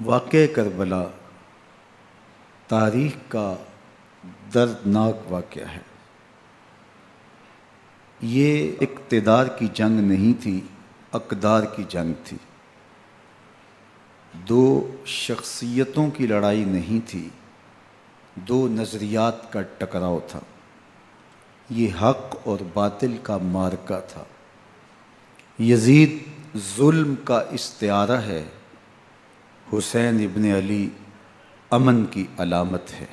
واقعہ کربلا تاریخ کا دردناک واقعہ ہے۔ یہ اقتدار کی جنگ نہیں تھی، اقدار کی جنگ تھی۔ دو شخصیتوں کی لڑائی نہیں تھی، دو نظریات کا ٹکراؤ تھا۔ یہ حق اور باطل کا معرکہ تھا۔ یزید ظلم کا استعارہ ہے، حسین ابن علی امن کی علامت ہے۔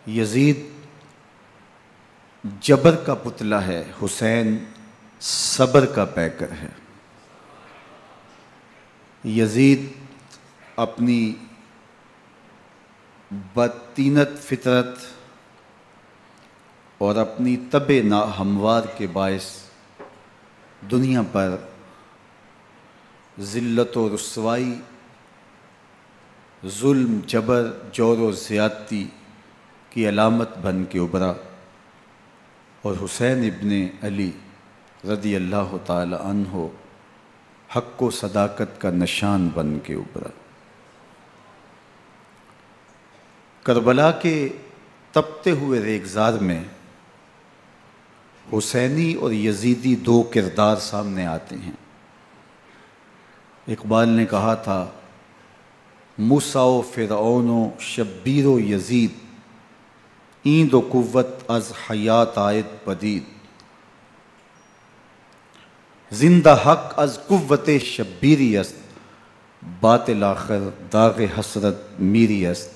یزید جبر کا پتلا ہے، حسین صبر کا پیکر ہے۔ یزید اپنی بدطینت فطرت اور اپنی طبع ناہموار کے باعث دنیا پر ذلت و رسوائی، ظلم، جبر، جور و زیادتی کی علامت بن کے ابھرا، اور حسین ابن علی رضی اللہ تعالی عنہ حق و صداقت کا نشان بن کے ابھرا۔ کربلا کے تپتے ہوئے ریگزار میں حسینی اور یزیدی دو کردار سامنے آتے ہیں۔ اقبال نے کہا تھا، موسیٰ و فرعون و شبیر و یزید، ایند و قوت از حیات آید پدید، زندہ حق از قوت شبیری است، باطل آخر داغ حسرت میری است،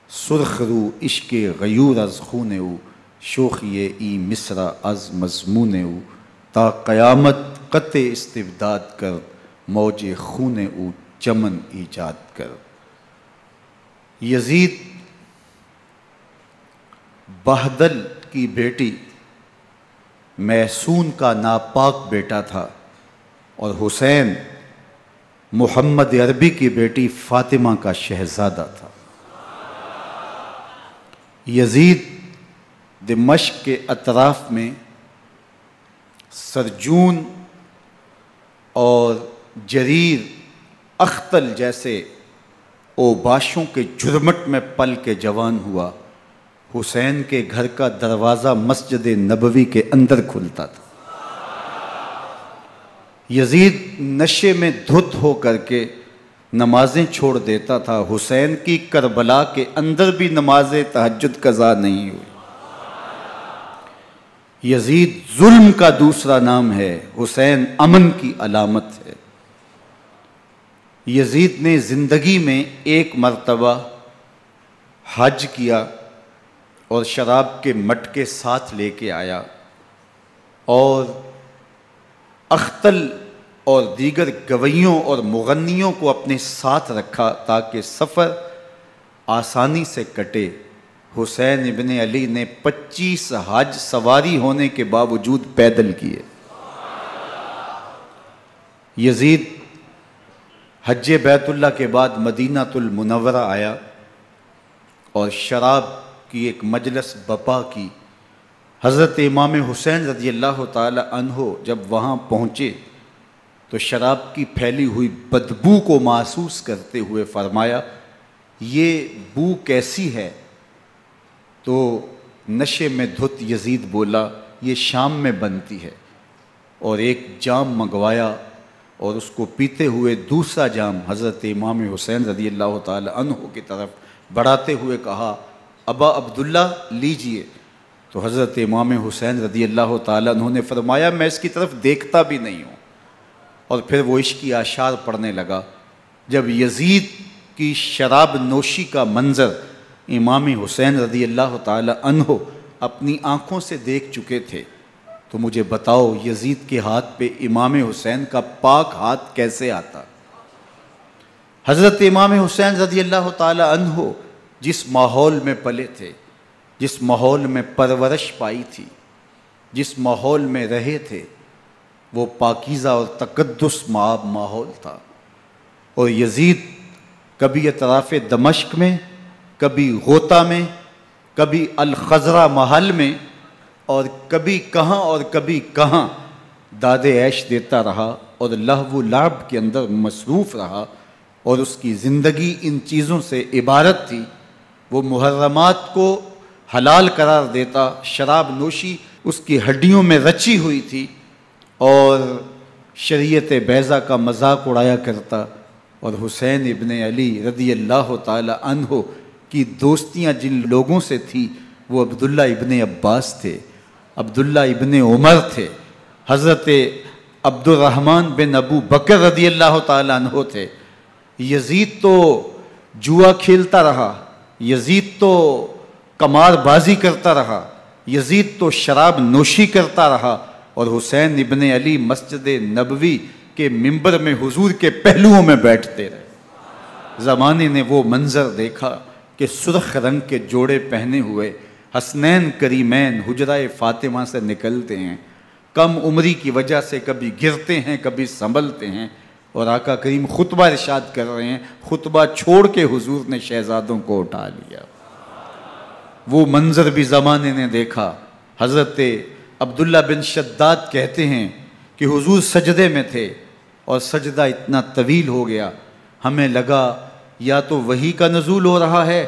سرخ رو عشق غیور از خون او، شوخی ای مصرع از مضمون او، تا قیامت قطع استبداد کر، موج خون او چمن ایجاد کر۔ یزید بہدل کی بیٹی محسون کا ناپاک بیٹا تھا، اور حسین محمد عربی کی بیٹی فاطمہ کا شہزادہ تھا۔ یزید دمشق کے اطراف میں سرجون اور جریر، اختل جیسے اوباشوں کے جھرمٹ میں پل کے جوان ہوا۔ حسین کے گھر کا دروازہ مسجد نبوی کے اندر کھلتا تھا۔ یزید نشے میں دھت ہو کر کے نمازیں چھوڑ دیتا تھا۔ حسین کی کربلا کے اندر بھی نماز تہجد قضا نہیں ہوئی۔ یزید ظلم کا دوسرا نام ہے، حسین امن کی علامت ہے۔ یزید نے زندگی میں ایک مرتبہ حج کیا اور شراب کے مٹکے ساتھ لے کے آیا، اور اختل اور دیگر گویوں اور مغنیوں کو اپنے ساتھ رکھا تاکہ سفر آسانی سے کٹے۔ حسین ابن علی نے 25 حج سواری ہونے کے باوجود پیدل کیے۔ یزید حج بیت اللہ کے بعد مدینہ المنورہ آیا اور شراب کی ایک مجلس بپا کی۔ حضرت امام حسین رضی اللہ تعالی عنہ جب وہاں پہنچے تو شراب کی پھیلی ہوئی بدبو کو محسوس کرتے ہوئے فرمایا، یہ بو کیسی ہے؟ تو نشے میں دھت یزید بولا، یہ شام میں بنتی ہے، اور ایک جام منگوایا اور اس کو پیتے ہوئے دوسرا جام حضرت امام حسین رضی اللہ تعالی عنہ کی طرف بڑھاتے ہوئے کہا، ابا عبداللہ لیجئے۔ تو حضرت امام حسین رضی اللہ تعالیٰ عنہ نے فرمایا، میں اس کی طرف دیکھتا بھی نہیں ہوں، اور پھر وہ عشقی اشعار پڑھنے لگا۔ جب یزید کی شراب نوشی کا منظر امام حسین رضی اللہ تعالیٰ عنہ اپنی آنکھوں سے دیکھ چکے تھے، تو مجھے بتاؤ یزید کے ہاتھ پہ امام حسین کا پاک ہاتھ کیسے آتا؟ حضرت امام حسین رضی اللہ تعالیٰ عنہ جس ماحول میں پلے تھے، جس ماحول میں پرورش پائی تھی، جس ماحول میں رہے تھے، وہ پاکیزہ اور تقدس مآب ماحول تھا۔ اور یزید کبھی اطراف دمشق میں، کبھی غوطہ میں، کبھی الخضرہ محل میں، اور کبھی کہاں اور کبھی کہاں داد عیش دیتا رہا اور لہو و لعب کے اندر مصروف رہا، اور اس کی زندگی ان چیزوں سے عبارت تھی۔ وہ محرمات کو حلال قرار دیتا، شراب نوشی اس کی ہڈیوں میں رچی ہوئی تھی، اور شریعت بیضا کا مذاق اڑایا کرتا۔ اور حسین ابن علی رضی اللہ تعالی عنہ کی دوستیاں جن لوگوں سے تھی وہ عبداللہ ابن عباس تھے، عبداللہ ابن عمر تھے، حضرت عبد الرحمن بن ابو بکر رضی اللہ تعالی عنہ تھے۔ یزید تو جوا کھیلتا رہا، یزید تو قمار بازی کرتا رہا، یزید تو شراب نوشی کرتا رہا، اور حسین ابن علی مسجد نبوی کے ممبر میں حضور کے پہلوؤں میں بیٹھتے رہے۔ زمانے نے وہ منظر دیکھا کہ سرخ رنگ کے جوڑے پہنے ہوئے حسنین کریمین حجرہ فاطمہ سے نکلتے ہیں، کم عمری کی وجہ سے کبھی گرتے ہیں کبھی سنبھلتے ہیں، اور آقا کریم خطبہ ارشاد کر رہے ہیں، خطبہ چھوڑ کے حضور نے شہزادوں کو اٹھا لیا۔ وہ منظر بھی زمانے نے دیکھا۔ حضرت عبداللہ بن شداد کہتے ہیں کہ حضور سجدے میں تھے اور سجدہ اتنا طویل ہو گیا، ہمیں لگا یا تو وحی کا نزول ہو رہا ہے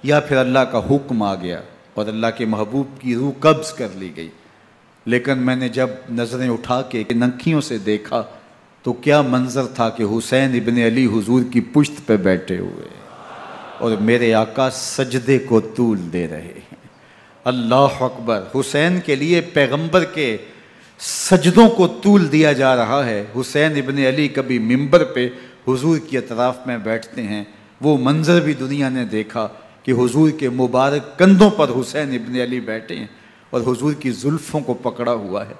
یا پھر اللہ کا حکم آ گیا اور اللہ کے محبوب کی روح قبض کر لی گئی۔ لیکن میں نے جب نظریں اٹھا کے ننکیوں سے دیکھا تو کیا منظر تھا کہ حسین ابن علی حضور کی پشت پہ بیٹھے ہوئے اور میرے آقا سجدے کو طول دے رہے ہیں۔ اللہ اکبر! حسین کے لیے پیغمبر کے سجدوں کو طول دیا جا رہا ہے۔ حسین ابن علی کبھی ممبر پہ حضور کی اطراف میں بیٹھتے ہیں، وہ منظر بھی دنیا نے دیکھا کہ حضور کے مبارک کندھوں پر حسین ابن علی بیٹھے ہیں اور حضور کی زلفوں کو پکڑا ہوا ہے۔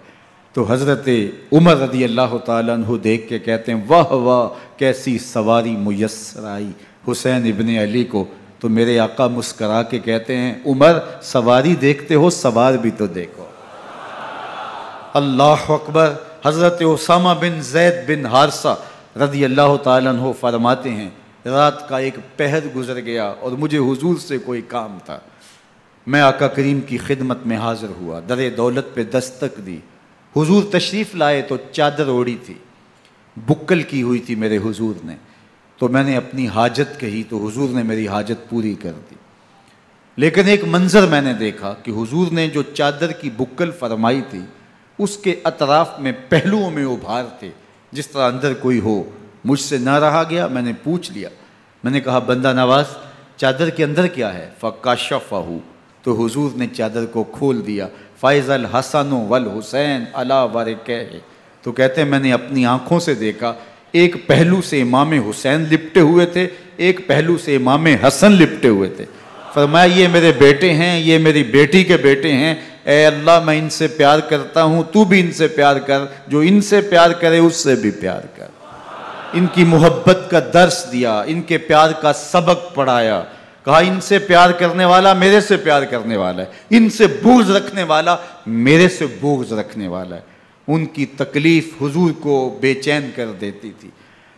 تو حضرت عمر رضی اللہ تعالیٰ عنہ دیکھ کے کہتے ہیں واہ واہ کیسی سواری میسر آئی حسین ابن علی کو۔ تو میرے آقا مسکرا کے کہتے ہیں عمر سواری دیکھتے ہو سوار بھی تو دیکھو۔ اللہ اکبر! حضرت اسامہ بن زید بن حارثہ رضی اللہ تعالیٰ عنہ فرماتے ہیں رات کا ایک پہر گزر گیا اور مجھے حضور سے کوئی کام تھا، میں آقا کریم کی خدمت میں حاضر ہوا، در دولت پہ دستک دی، حضور تشریف لائے تو چادر اوڑی تھی، بکل کی ہوئی تھی میرے حضور نے، تو میں نے اپنی حاجت کہی تو حضور نے میری حاجت پوری کر دی۔ لیکن ایک منظر میں نے دیکھا کہ حضور نے جو چادر کی بکل فرمائی تھی اس کے اطراف میں پہلوؤں میں ابھار تھے جس طرح اندر کوئی ہو۔ مجھ سے نہ رہا گیا، میں نے پوچھ لیا، میں نے کہا بندہ نواز چادر کے اندر کیا ہے؟ فَكَشَفَهُ، تو حضور نے چادر کو کھول دیا۔ فَإِذَا الْحَسَنُ وَالْحُسَيْنُ عَلَىٰ وَرِكَيْهِ، تو کہتے ہیں میں نے اپنی آنکھوں سے دیکھا ایک پہلو سے امام حسین لپٹے ہوئے تھے، ایک پہلو سے امام حسن لپٹے ہوئے تھے۔ فرمایا یہ میرے بیٹے ہیں، یہ میری بیٹی کے بیٹے ہیں، اے اللہ میں ان سے پیار کرتا ہوں، تو بھی ان سے پیار کر، جو ان سے پیار کرے اس سے بھی پیار کر۔ ان کی محبت کا درس دیا، ان کے پیار کا سبق پڑھایا، کہا ان سے پیار کرنے والا میرے سے پیار کرنے والا ہے، ان سے بغض رکھنے والا میرے سے بغض رکھنے والا ہے۔ ان کی تکلیف حضور کو بے چین کر دیتی تھی۔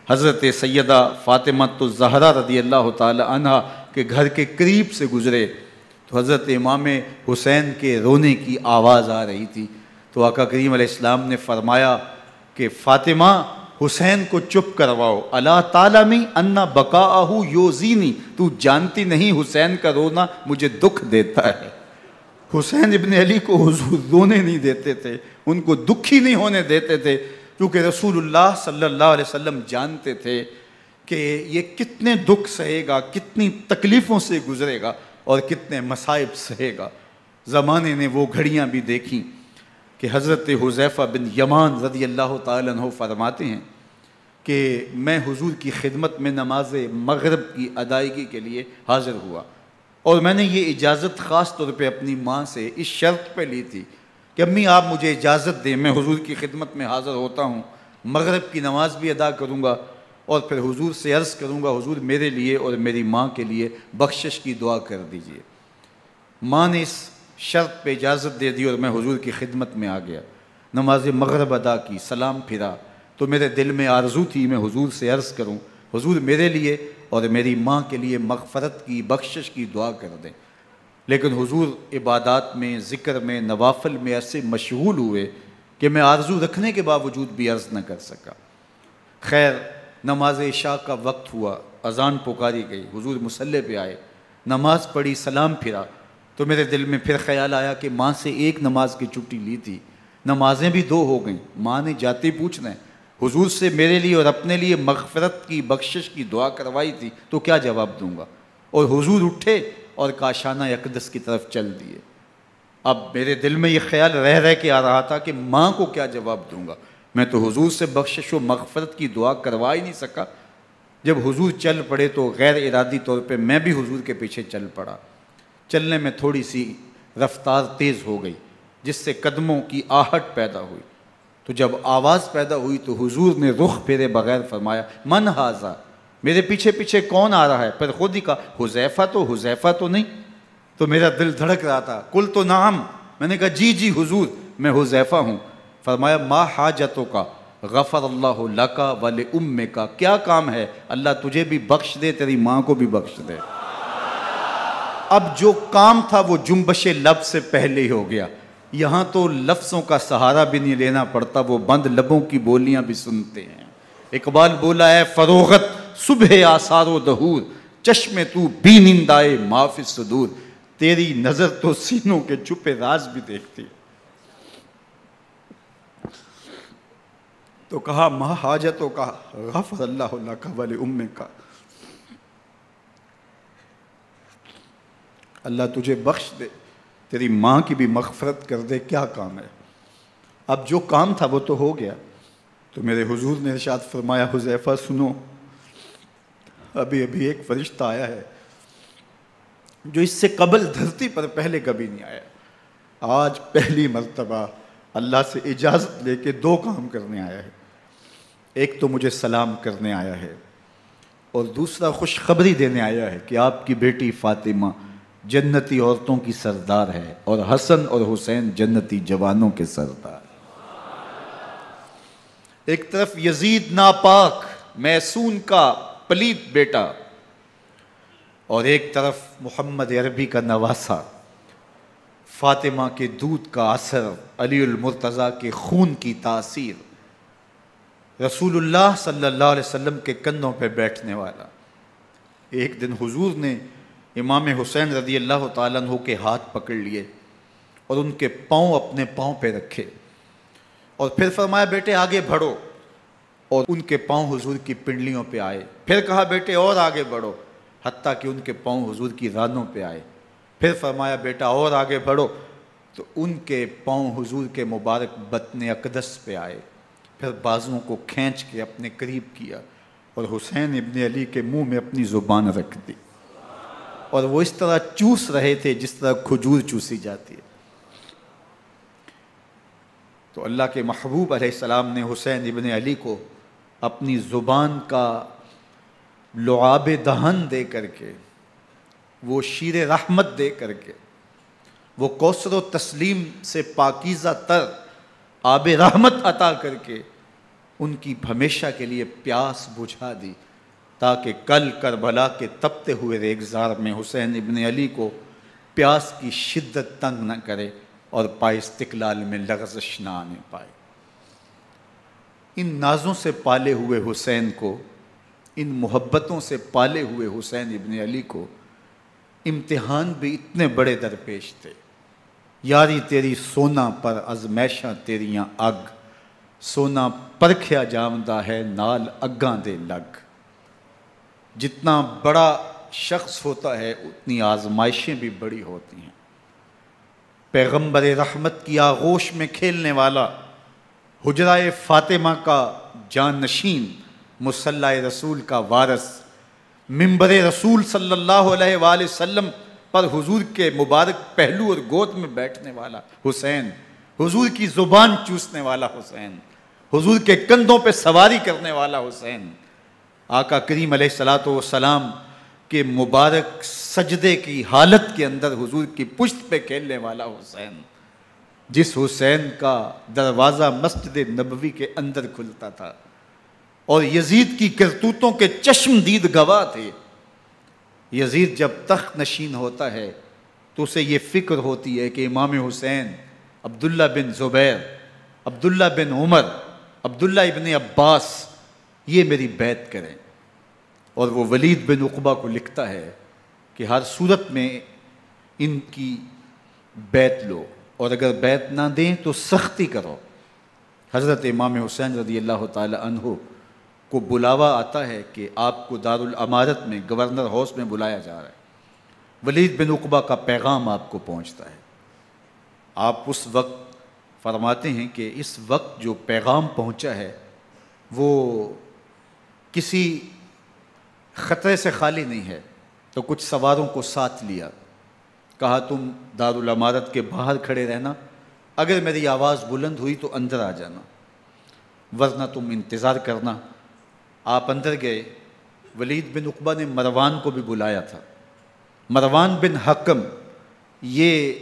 حضرت سیدہ فاطمہ الزہرا رضی اللہ تعالی عنہ کے گھر کے قریب سے گزرے تو حضرت امام حسین کے رونے کی آواز آ رہی تھی، تو آقا کریم علیہ السلام نے فرمایا کہ فاطمہ حسین کو چپ کرواؤ، اللہ تعالیٰ ان بقاءہ یوزینی، تو جانتی نہیں حسین کا رونا مجھے دکھ دیتا ہے۔ حسین ابن علی کو حضور رونے نہیں دیتے تھے، ان کو دکھی نہیں ہونے دیتے تھے، کیونکہ رسول اللہ صلی اللہ علیہ وسلم جانتے تھے کہ یہ کتنے دکھ سہے گا، کتنی تکلیفوں سے گزرے گا اور کتنے مصائب سہے گا۔ زمانے نے وہ گھڑیاں بھی دیکھیں کہ حضرت حذیفہ بن یمان رضی اللہ تعالیٰ عنہ فرماتے ہیں کہ میں حضور کی خدمت میں نماز مغرب کی ادائیگی کے لیے حاضر ہوا، اور میں نے یہ اجازت خاص طور پہ اپنی ماں سے اس شرط پہ لی تھی کہ امی آپ مجھے اجازت دیں، میں حضور کی خدمت میں حاضر ہوتا ہوں، مغرب کی نماز بھی ادا کروں گا اور پھر حضور سے عرض کروں گا حضور میرے لیے اور میری ماں کے لیے بخشش کی دعا کر دیجئے۔ ماں نے اس شرط پہ اجازت دے دی اور میں حضور کی خدمت میں آ گیا، نماز مغرب ادا کی، سلام پھرا تو میرے دل میں آرزو تھی میں حضور سے عرض کروں حضور میرے لیے اور میری ماں کے لیے مغفرت کی بخشش کی دعا کر دیں، لیکن حضور عبادات میں ذکر میں نوافل میں ایسے مشغول ہوئے کہ میں آرزو رکھنے کے باوجود بھی عرض نہ کر سکا۔ خیر نماز عشاء کا وقت ہوا، اذان پکاری گئی، حضور مصلی پہ آئے، نماز پڑھی، سلام پھرا، تو میرے دل میں پھر خیال آیا کہ ماں سے ایک نماز کی چھٹی لی تھی، نمازیں بھی 2 ہو گئیں، ماں نے جاتے پوچھنا ہے حضور سے میرے لیے اور اپنے لیے مغفرت کی بخشش کی دعا کروائی تھی تو کیا جواب دوں گا؟ اور حضور اٹھے اور کاشانہ اقدس کی طرف چل دیے۔ اب میرے دل میں یہ خیال رہ کے آ رہا تھا کہ ماں کو کیا جواب دوں گا؟ میں تو حضور سے بخشش و مغفرت کی دعا کروا ہی نہیں سکا۔ جب حضور چل پڑے تو غیر ارادی طور پہ میں بھی حضور کے پیچھے چل پڑا۔ چلنے میں تھوڑی سی رفتار تیز ہو گئی جس سے قدموں کی آہٹ پیدا ہوئی، تو جب آواز پیدا ہوئی تو حضور نے رخ پھیرے بغیر فرمایا من ھذا، میرے پیچھے پیچھے کون آ رہا ہے؟ پھر خود ہی کہا حذیفہ تو نہیں؟ تو میرا دل دھڑک رہا تھا، قلت نعم، میں نے کہا جی جی حضور میں حذیفہ ہوں۔ فرمایا ما حاجتوں کا غفر اللہ لک ولامک، کیا کام ہے؟ اللہ تجھے بھی بخش دے، تیری ماں کو بھی بخش دے۔ اب جو کام تھا وہ جنبش لب سے پہلے ہی ہو گیا، یہاں تو لفظوں کا سہارا بھی نہیں لینا پڑتا، وہ بند لبوں کی بولیاں بھی سنتے ہیں۔ اقبال بولا ہے فروغت صبح آثار و دہور، چشم تو بی نندائے ما فی الصدور، تیری نظر تو سینوں کے چھپے راز بھی دیکھتی۔ تو کہا ما حاجتوں کا غفر اللہ لک ولامک، اللہ تجھے بخش دے، تیری ماں کی بھی مغفرت کر دے، کیا کام ہے؟ اب جو کام تھا وہ تو ہو گیا۔ تو میرے حضور نے ارشاد فرمایا حذیفہ سنو، ابھی ایک فرشتہ آیا ہے جو اس سے قبل دھرتی پر پہلے کبھی نہیں آیا، آج پہلی مرتبہ اللہ سے اجازت لے کے 2 کام کرنے آیا ہے۔ ایک تو مجھے سلام کرنے آیا ہے اور دوسرا خوشخبری دینے آیا ہے کہ آپ کی بیٹی فاطمہ جنتی عورتوں کی سردار ہے اور حسن اور حسین جنتی جوانوں کے سردار۔ ایک طرف یزید ناپاک میسون کا پلیت بیٹا اور ایک طرف محمد عربی کا نواسا، فاطمہ کے دودھ کا اثر، علی المرتضیٰ کے خون کی تاثیر، رسول اللہ صلی اللہ علیہ وسلم کے کندھوں پہ بیٹھنے والا۔ ایک دن حضور نے امام حسین رضی اللہ تعالیٰ عنہ کے ہاتھ پکڑ لیے اور ان کے پاؤں اپنے پاؤں پہ رکھے اور پھر فرمایا بیٹے آگے بڑھو، اور ان کے پاؤں حضور کی پنڈلیوں پہ آئے۔ پھر کہا بیٹے اور آگے بڑھو، حتیٰ کہ ان کے پاؤں حضور کی رانوں پہ آئے۔ پھر فرمایا بیٹا اور آگے بڑھو، تو ان کے پاؤں حضور کے مبارک بطن اقدس پہ آئے۔ پھر بازوؤں کو کھینچ کے اپنے قریب کیا اور حسین ابن علی کے منہ میں اپنی زبان رکھ دی، اور وہ اس طرح چوس رہے تھے جس طرح کھجور چوسی جاتی ہے۔ تو اللہ کے محبوب علیہ السلام نے حسین ابن علی کو اپنی زبان کا لعاب دہن دے کر کے، وہ شیر رحمت دے کر کے، وہ کوثر و تسلیم سے پاکیزہ تر آب رحمت عطا کر کے ان کی ہمیشہ کے لیے پیاس بجھا دی، تاکہ کل کربلا کے تپتے ہوئے ریگزار میں حسین ابن علی کو پیاس کی شدت تنگ نہ کرے اور پائے استقلال میں لغزش نہ آنے پائے۔ ان نازوں سے پالے ہوئے حسین کو، ان محبتوں سے پالے ہوئے حسین ابن علی کو امتحان بھی اتنے بڑے درپیش تھے۔ یاری تیری سونا پر ازمیشاں تیریاں اگ، سونا پرکھیا جامدہ ہے نال اگاں دے لگ۔ جتنا بڑا شخص ہوتا ہے اتنی آزمائشیں بھی بڑی ہوتی ہیں۔ پیغمبر رحمت کی آغوش میں کھیلنے والا، حجرہ فاطمہ کا جانشین، مصلی رسول کا وارث، منبر رسول صلی اللہ علیہ وآلہ وسلم پر حضور کے مبارک پہلو اور گود میں بیٹھنے والا حسین، حضور کی زبان چوسنے والا حسین، حضور کے کندھوں پہ سواری کرنے والا حسین، آقا کریم علیہ السلام کے مبارک سجدے کی حالت کے اندر حضور کی پشت پہ کھیلنے والا حسین، جس حسین کا دروازہ مسجد نبوی کے اندر کھلتا تھا اور یزید کی کرتوتوں کے چشم دید گواہ تھے۔ یزید جب تخت نشین ہوتا ہے تو اسے یہ فکر ہوتی ہے کہ امام حسین، عبداللہ بن زبیر، عبداللہ بن عمر، عبداللہ ابن عباس، یہ میری بیعت کریں۔ اور وہ ولید بن عقبہ کو لکھتا ہے کہ ہر صورت میں ان کی بیعت لو، اور اگر بیعت نہ دیں تو سختی کرو۔ حضرت امام حسین رضی اللہ تعالی عنہ کو بلاوا آتا ہے کہ آپ کو دارالامارت میں گورنر ہاؤس میں بلایا جا رہا ہے، ولید بن عقبہ کا پیغام آپ کو پہنچتا ہے۔ آپ اس وقت فرماتے ہیں کہ اس وقت جو پیغام پہنچا ہے وہ کسی خطرے سے خالی نہیں ہے، تو کچھ سواروں کو ساتھ لیا، کہا تم دارالامارت کے باہر کھڑے رہنا، اگر میری آواز بلند ہوئی تو اندر آ جانا، ورنہ تم انتظار کرنا۔ آپ اندر گئے۔ ولید بن عقبہ نے مروان کو بھی بلایا تھا۔ مروان بن حکم یہ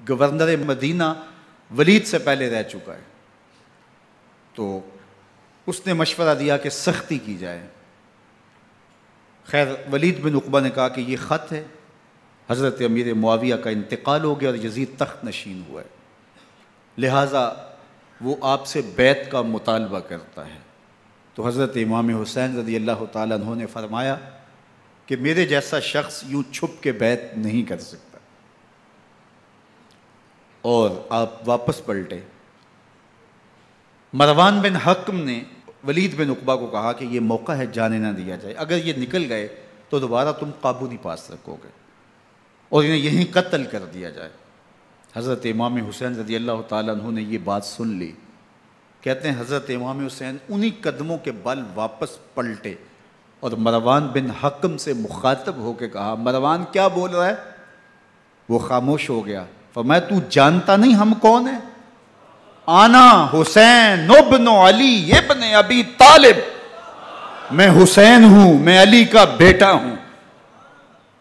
گورنر مدینہ ولید سے پہلے رہ چکا ہے، تو اس نے مشورہ دیا کہ سختی کی جائے۔ خیر ولید بن عقبہ نے کہا کہ یہ خط ہے، حضرت امیر معاویہ کا انتقال ہو گیا اور یزید تخت نشین ہوا ہے، لہٰذا وہ آپ سے بیعت کا مطالبہ کرتا ہے۔ تو حضرت امام حسین رضی اللہ تعالیٰ عنہ نے فرمایا کہ میرے جیسا شخص یوں چھپ کے بیعت نہیں کر سکتا، اور آپ واپس پلٹے۔ مروان بن حکم نے ولید بن عقبہ کو کہا کہ یہ موقع ہے جانے نہ دیا جائے، اگر یہ نکل گئے تو دوبارہ تم قابو نہیں پا سکو گے، اور انہیں یہیں قتل کر دیا جائے۔ حضرت امام حسین رضی اللہ تعالیٰ عنہ نے یہ بات سن لی۔ کہتے ہیں حضرت امام حسین انہی قدموں کے بل واپس پلٹے اور مروان بن حکم سے مخاطب ہو کے کہا، مروان کیا بول رہا ہے؟ وہ خاموش ہو گیا۔ فرمایا تو جانتا نہیں ہم کون ہیں؟ آنا حسین ابن علی ابن ابی طالب، میں حسین ہوں، میں علی کا بیٹا ہوں،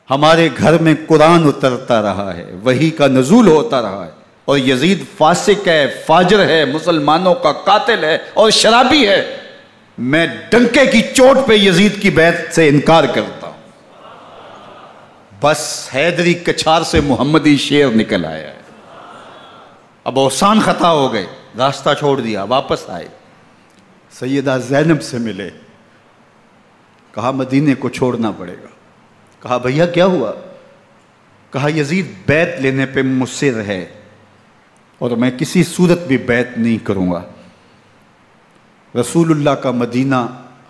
ہمارے گھر میں قرآن اترتا رہا ہے، وحی کا نزول ہوتا رہا ہے، اور یزید فاسق ہے، فاجر ہے، مسلمانوں کا قاتل ہے اور شرابی ہے، میں ڈنکے کی چوٹ پہ یزید کی بیعت سے انکار کرتا ہوں۔ بس حیدری کچھار سے محمدی شیر نکل آیا ہے۔ اب اوسان خطا ہو گئے، راستہ چھوڑ دیا، واپس آئے، سیدہ زینب سے ملے، کہا مدینے کو چھوڑنا پڑے گا۔ کہا بھیا کیا ہوا؟ کہا یزید بیعت لینے پہ مصر ہے اور میں کسی صورت بھی بیعت نہیں کروں گا۔ رسول اللہ کا مدینہ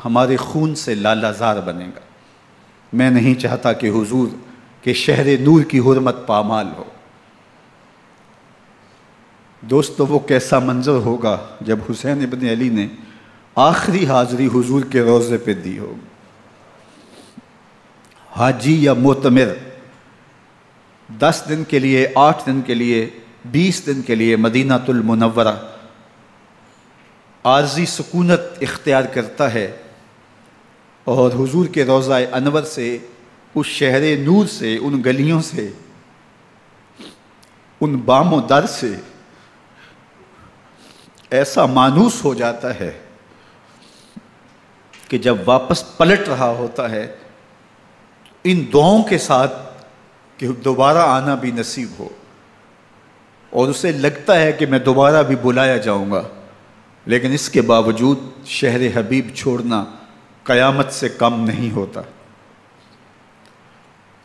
ہمارے خون سے لالہ زار بنے گا، میں نہیں چاہتا کہ حضور کے شہر نور کی حرمت پامال ہو۔ دوستو وہ کیسا منظر ہوگا جب حسین ابن علی نے آخری حاضری حضور کے روضے پہ دی ہوگی۔ حاجی یا معتمر 10 دن کے لیے، 8 دن کے لیے، 20 دن کے لیے مدینہ المنورہ عارضی سکونت اختیار کرتا ہے، اور حضور کے روضہ انور سے، اس شہر نور سے، ان گلیوں سے، ان بام و در سے ایسا مانوس ہو جاتا ہے کہ جب واپس پلٹ رہا ہوتا ہے ان دعاؤں کے ساتھ کہ دوبارہ آنا بھی نصیب ہو، اور اسے لگتا ہے کہ میں دوبارہ بھی بلایا جاؤں گا، لیکن اس کے باوجود شہر حبیب چھوڑنا قیامت سے کم نہیں ہوتا۔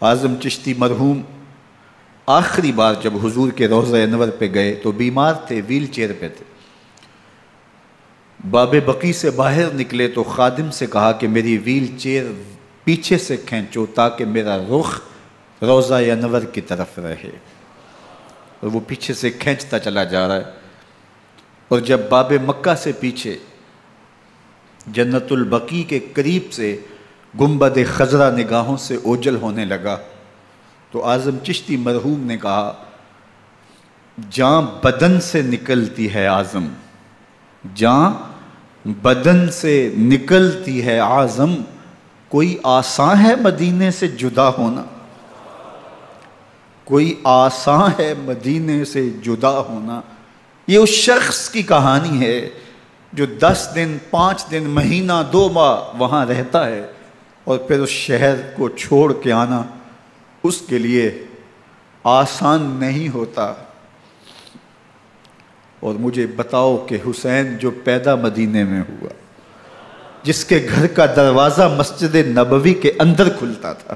اعظم چشتی مرحوم آخری بار جب حضور کے روضہ انور پہ گئے تو بیمار تھے، ویل چیئر پہ تھے۔ باب بقی سے باہر نکلے تو خادم سے کہا کہ میری ویل چیئر پیچھے سے کھینچو تاکہ میرا رخ روضہ انور کی طرف رہے، اور وہ پیچھے سے کھینچتا چلا جا رہا ہے، اور جب باب مکہ سے پیچھے جنت البقیع کے قریب سے گنبد خضرا نگاہوں سے اوجل ہونے لگا تو اعظم چشتی مرحوم نے کہا، جاں بدن سے نکلتی ہے اعظم، جاں بدن سے نکلتی ہے اعظم، کوئی آسان ہے مدینے سے جدا ہونا، کوئی آسان ہے مدینے سے جدا ہونا۔ یہ اس شخص کی کہانی ہے جو 10 دن، 5 دن، مہینہ، 2 ماہ وہاں رہتا ہے، اور پھر اس شہر کو چھوڑ کے آنا اس کے لیے آسان نہیں ہوتا۔ اور مجھے بتاؤ کہ حسین جو پیدا مدینے میں ہوا، جس کے گھر کا دروازہ مسجد نبوی کے اندر کھلتا تھا،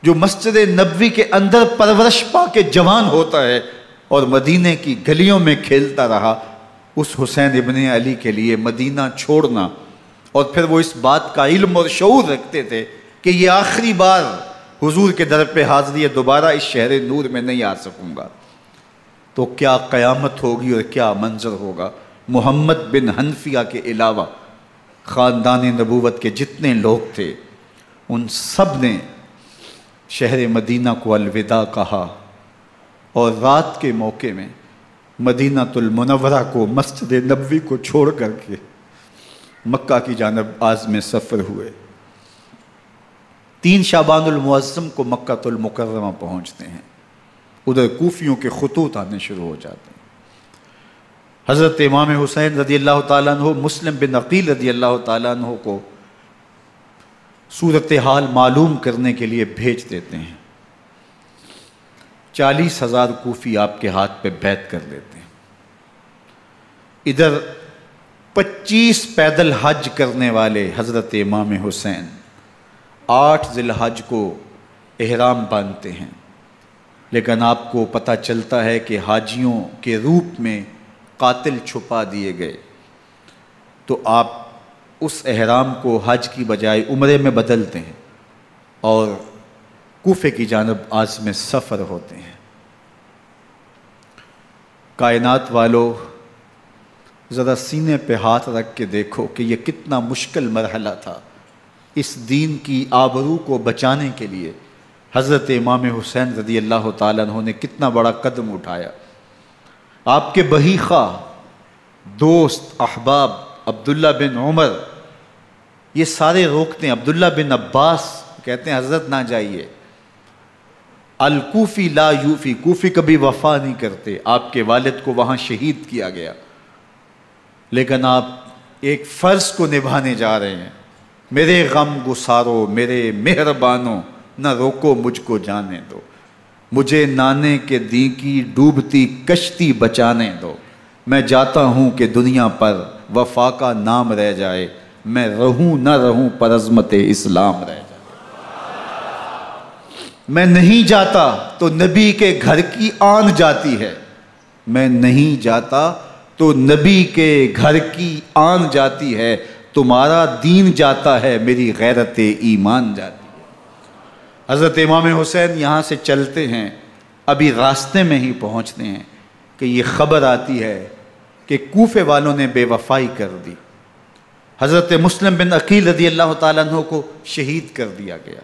جو مسجد نبوی کے اندر پرورش پا کے جوان ہوتا ہے اور مدینے کی گلیوں میں کھیلتا رہا، اس حسین ابن علی کے لیے مدینہ چھوڑنا، اور پھر وہ اس بات کا علم اور شعور رکھتے تھے کہ یہ آخری بار حضور کے در پہ حاضری ہے، دوبارہ اس شہر نور میں نہیں آ سکوں گا، تو کیا قیامت ہوگی اور کیا منظر ہوگا۔ محمد بن حنفیہ کے علاوہ خاندان نبوت کے جتنے لوگ تھے ان سب نے شہر مدینہ کو الوداع کہا، اور رات کے موقع میں مدینہ المنورہ کو، مسجد نبوی کو چھوڑ کر کے مکہ کی جانب عازم سفر ہوئے۔ 3 شعبان المعظم کو مکہ المکرمہ پہنچتے ہیں، ادھر کوفیوں کے خطوط آنے شروع ہو جاتے ہیں۔ حضرت امام حسین رضی اللہ تعالیٰ عنہ مسلم بن عقیل رضی اللہ تعالیٰ عنہ کو صورتحال معلوم کرنے کے لیے بھیج دیتے ہیں۔ 40,000 کوفی آپ کے ہاتھ پہ بیعت کر لیتے ہیں۔ ادھر 25 پیدل حج کرنے والے حضرت امام حسین 8 ذی الحج کو احرام باندھتے ہیں، لیکن آپ کو پتہ چلتا ہے کہ حاجیوں کے روپ میں قاتل چھپا دیے گئے، تو آپ اس احرام کو حج کی بجائے عمرے میں بدلتے ہیں اور کوفے کی جانب عازم سفر ہوتے ہیں۔ کائنات والو، ذرا سینے پہ ہاتھ رکھ کے دیکھو کہ یہ کتنا مشکل مرحلہ تھا۔ اس دین کی آبرو کو بچانے کے لیے حضرت امام حسین رضی اللہ تعالیٰ عنہ نے کتنا بڑا قدم اٹھایا۔ آپ کے بہی خواہ، دوست، احباب عبداللہ بن عمر یہ سارے روکتے ہیں، عبداللہ بن عباس کہتے ہیں حضرت نہ جائیے، الکوفی لا یوفی، کوفی کبھی وفا نہیں کرتے، آپ کے والد کو وہاں شہید کیا گیا، لیکن آپ ایک فرض کو نبھانے جا رہے ہیں۔ میرے غم گسارو، میرے مہربانوں، نہ روکو مجھ کو جانے دو، مجھے نانے کے دی کی ڈوبتی کشتی بچانے دو، میں جاتا ہوں کہ دنیا پر وفا کا نام رہ جائے، میں رہوں نہ رہوں پر عظمت اسلام رہ جائے۔ میں نہیں جاتا تو نبی کے گھر کی آن جاتی ہے، میں نہیں جاتا تو نبی کے گھر کی آن جاتی ہے، تمہارا دین جاتا ہے میری غیرت ایمان جاتی ہے۔ حضرت امام حسین یہاں سے چلتے ہیں، ابھی راستے میں ہی پہنچتے ہیں کہ یہ خبر آتی ہے کہ کوفے والوں نے بے وفائی کر دی، حضرت مسلم بن عقیل رضی اللہ تعالیٰ عنہ کو شہید کر دیا گیا،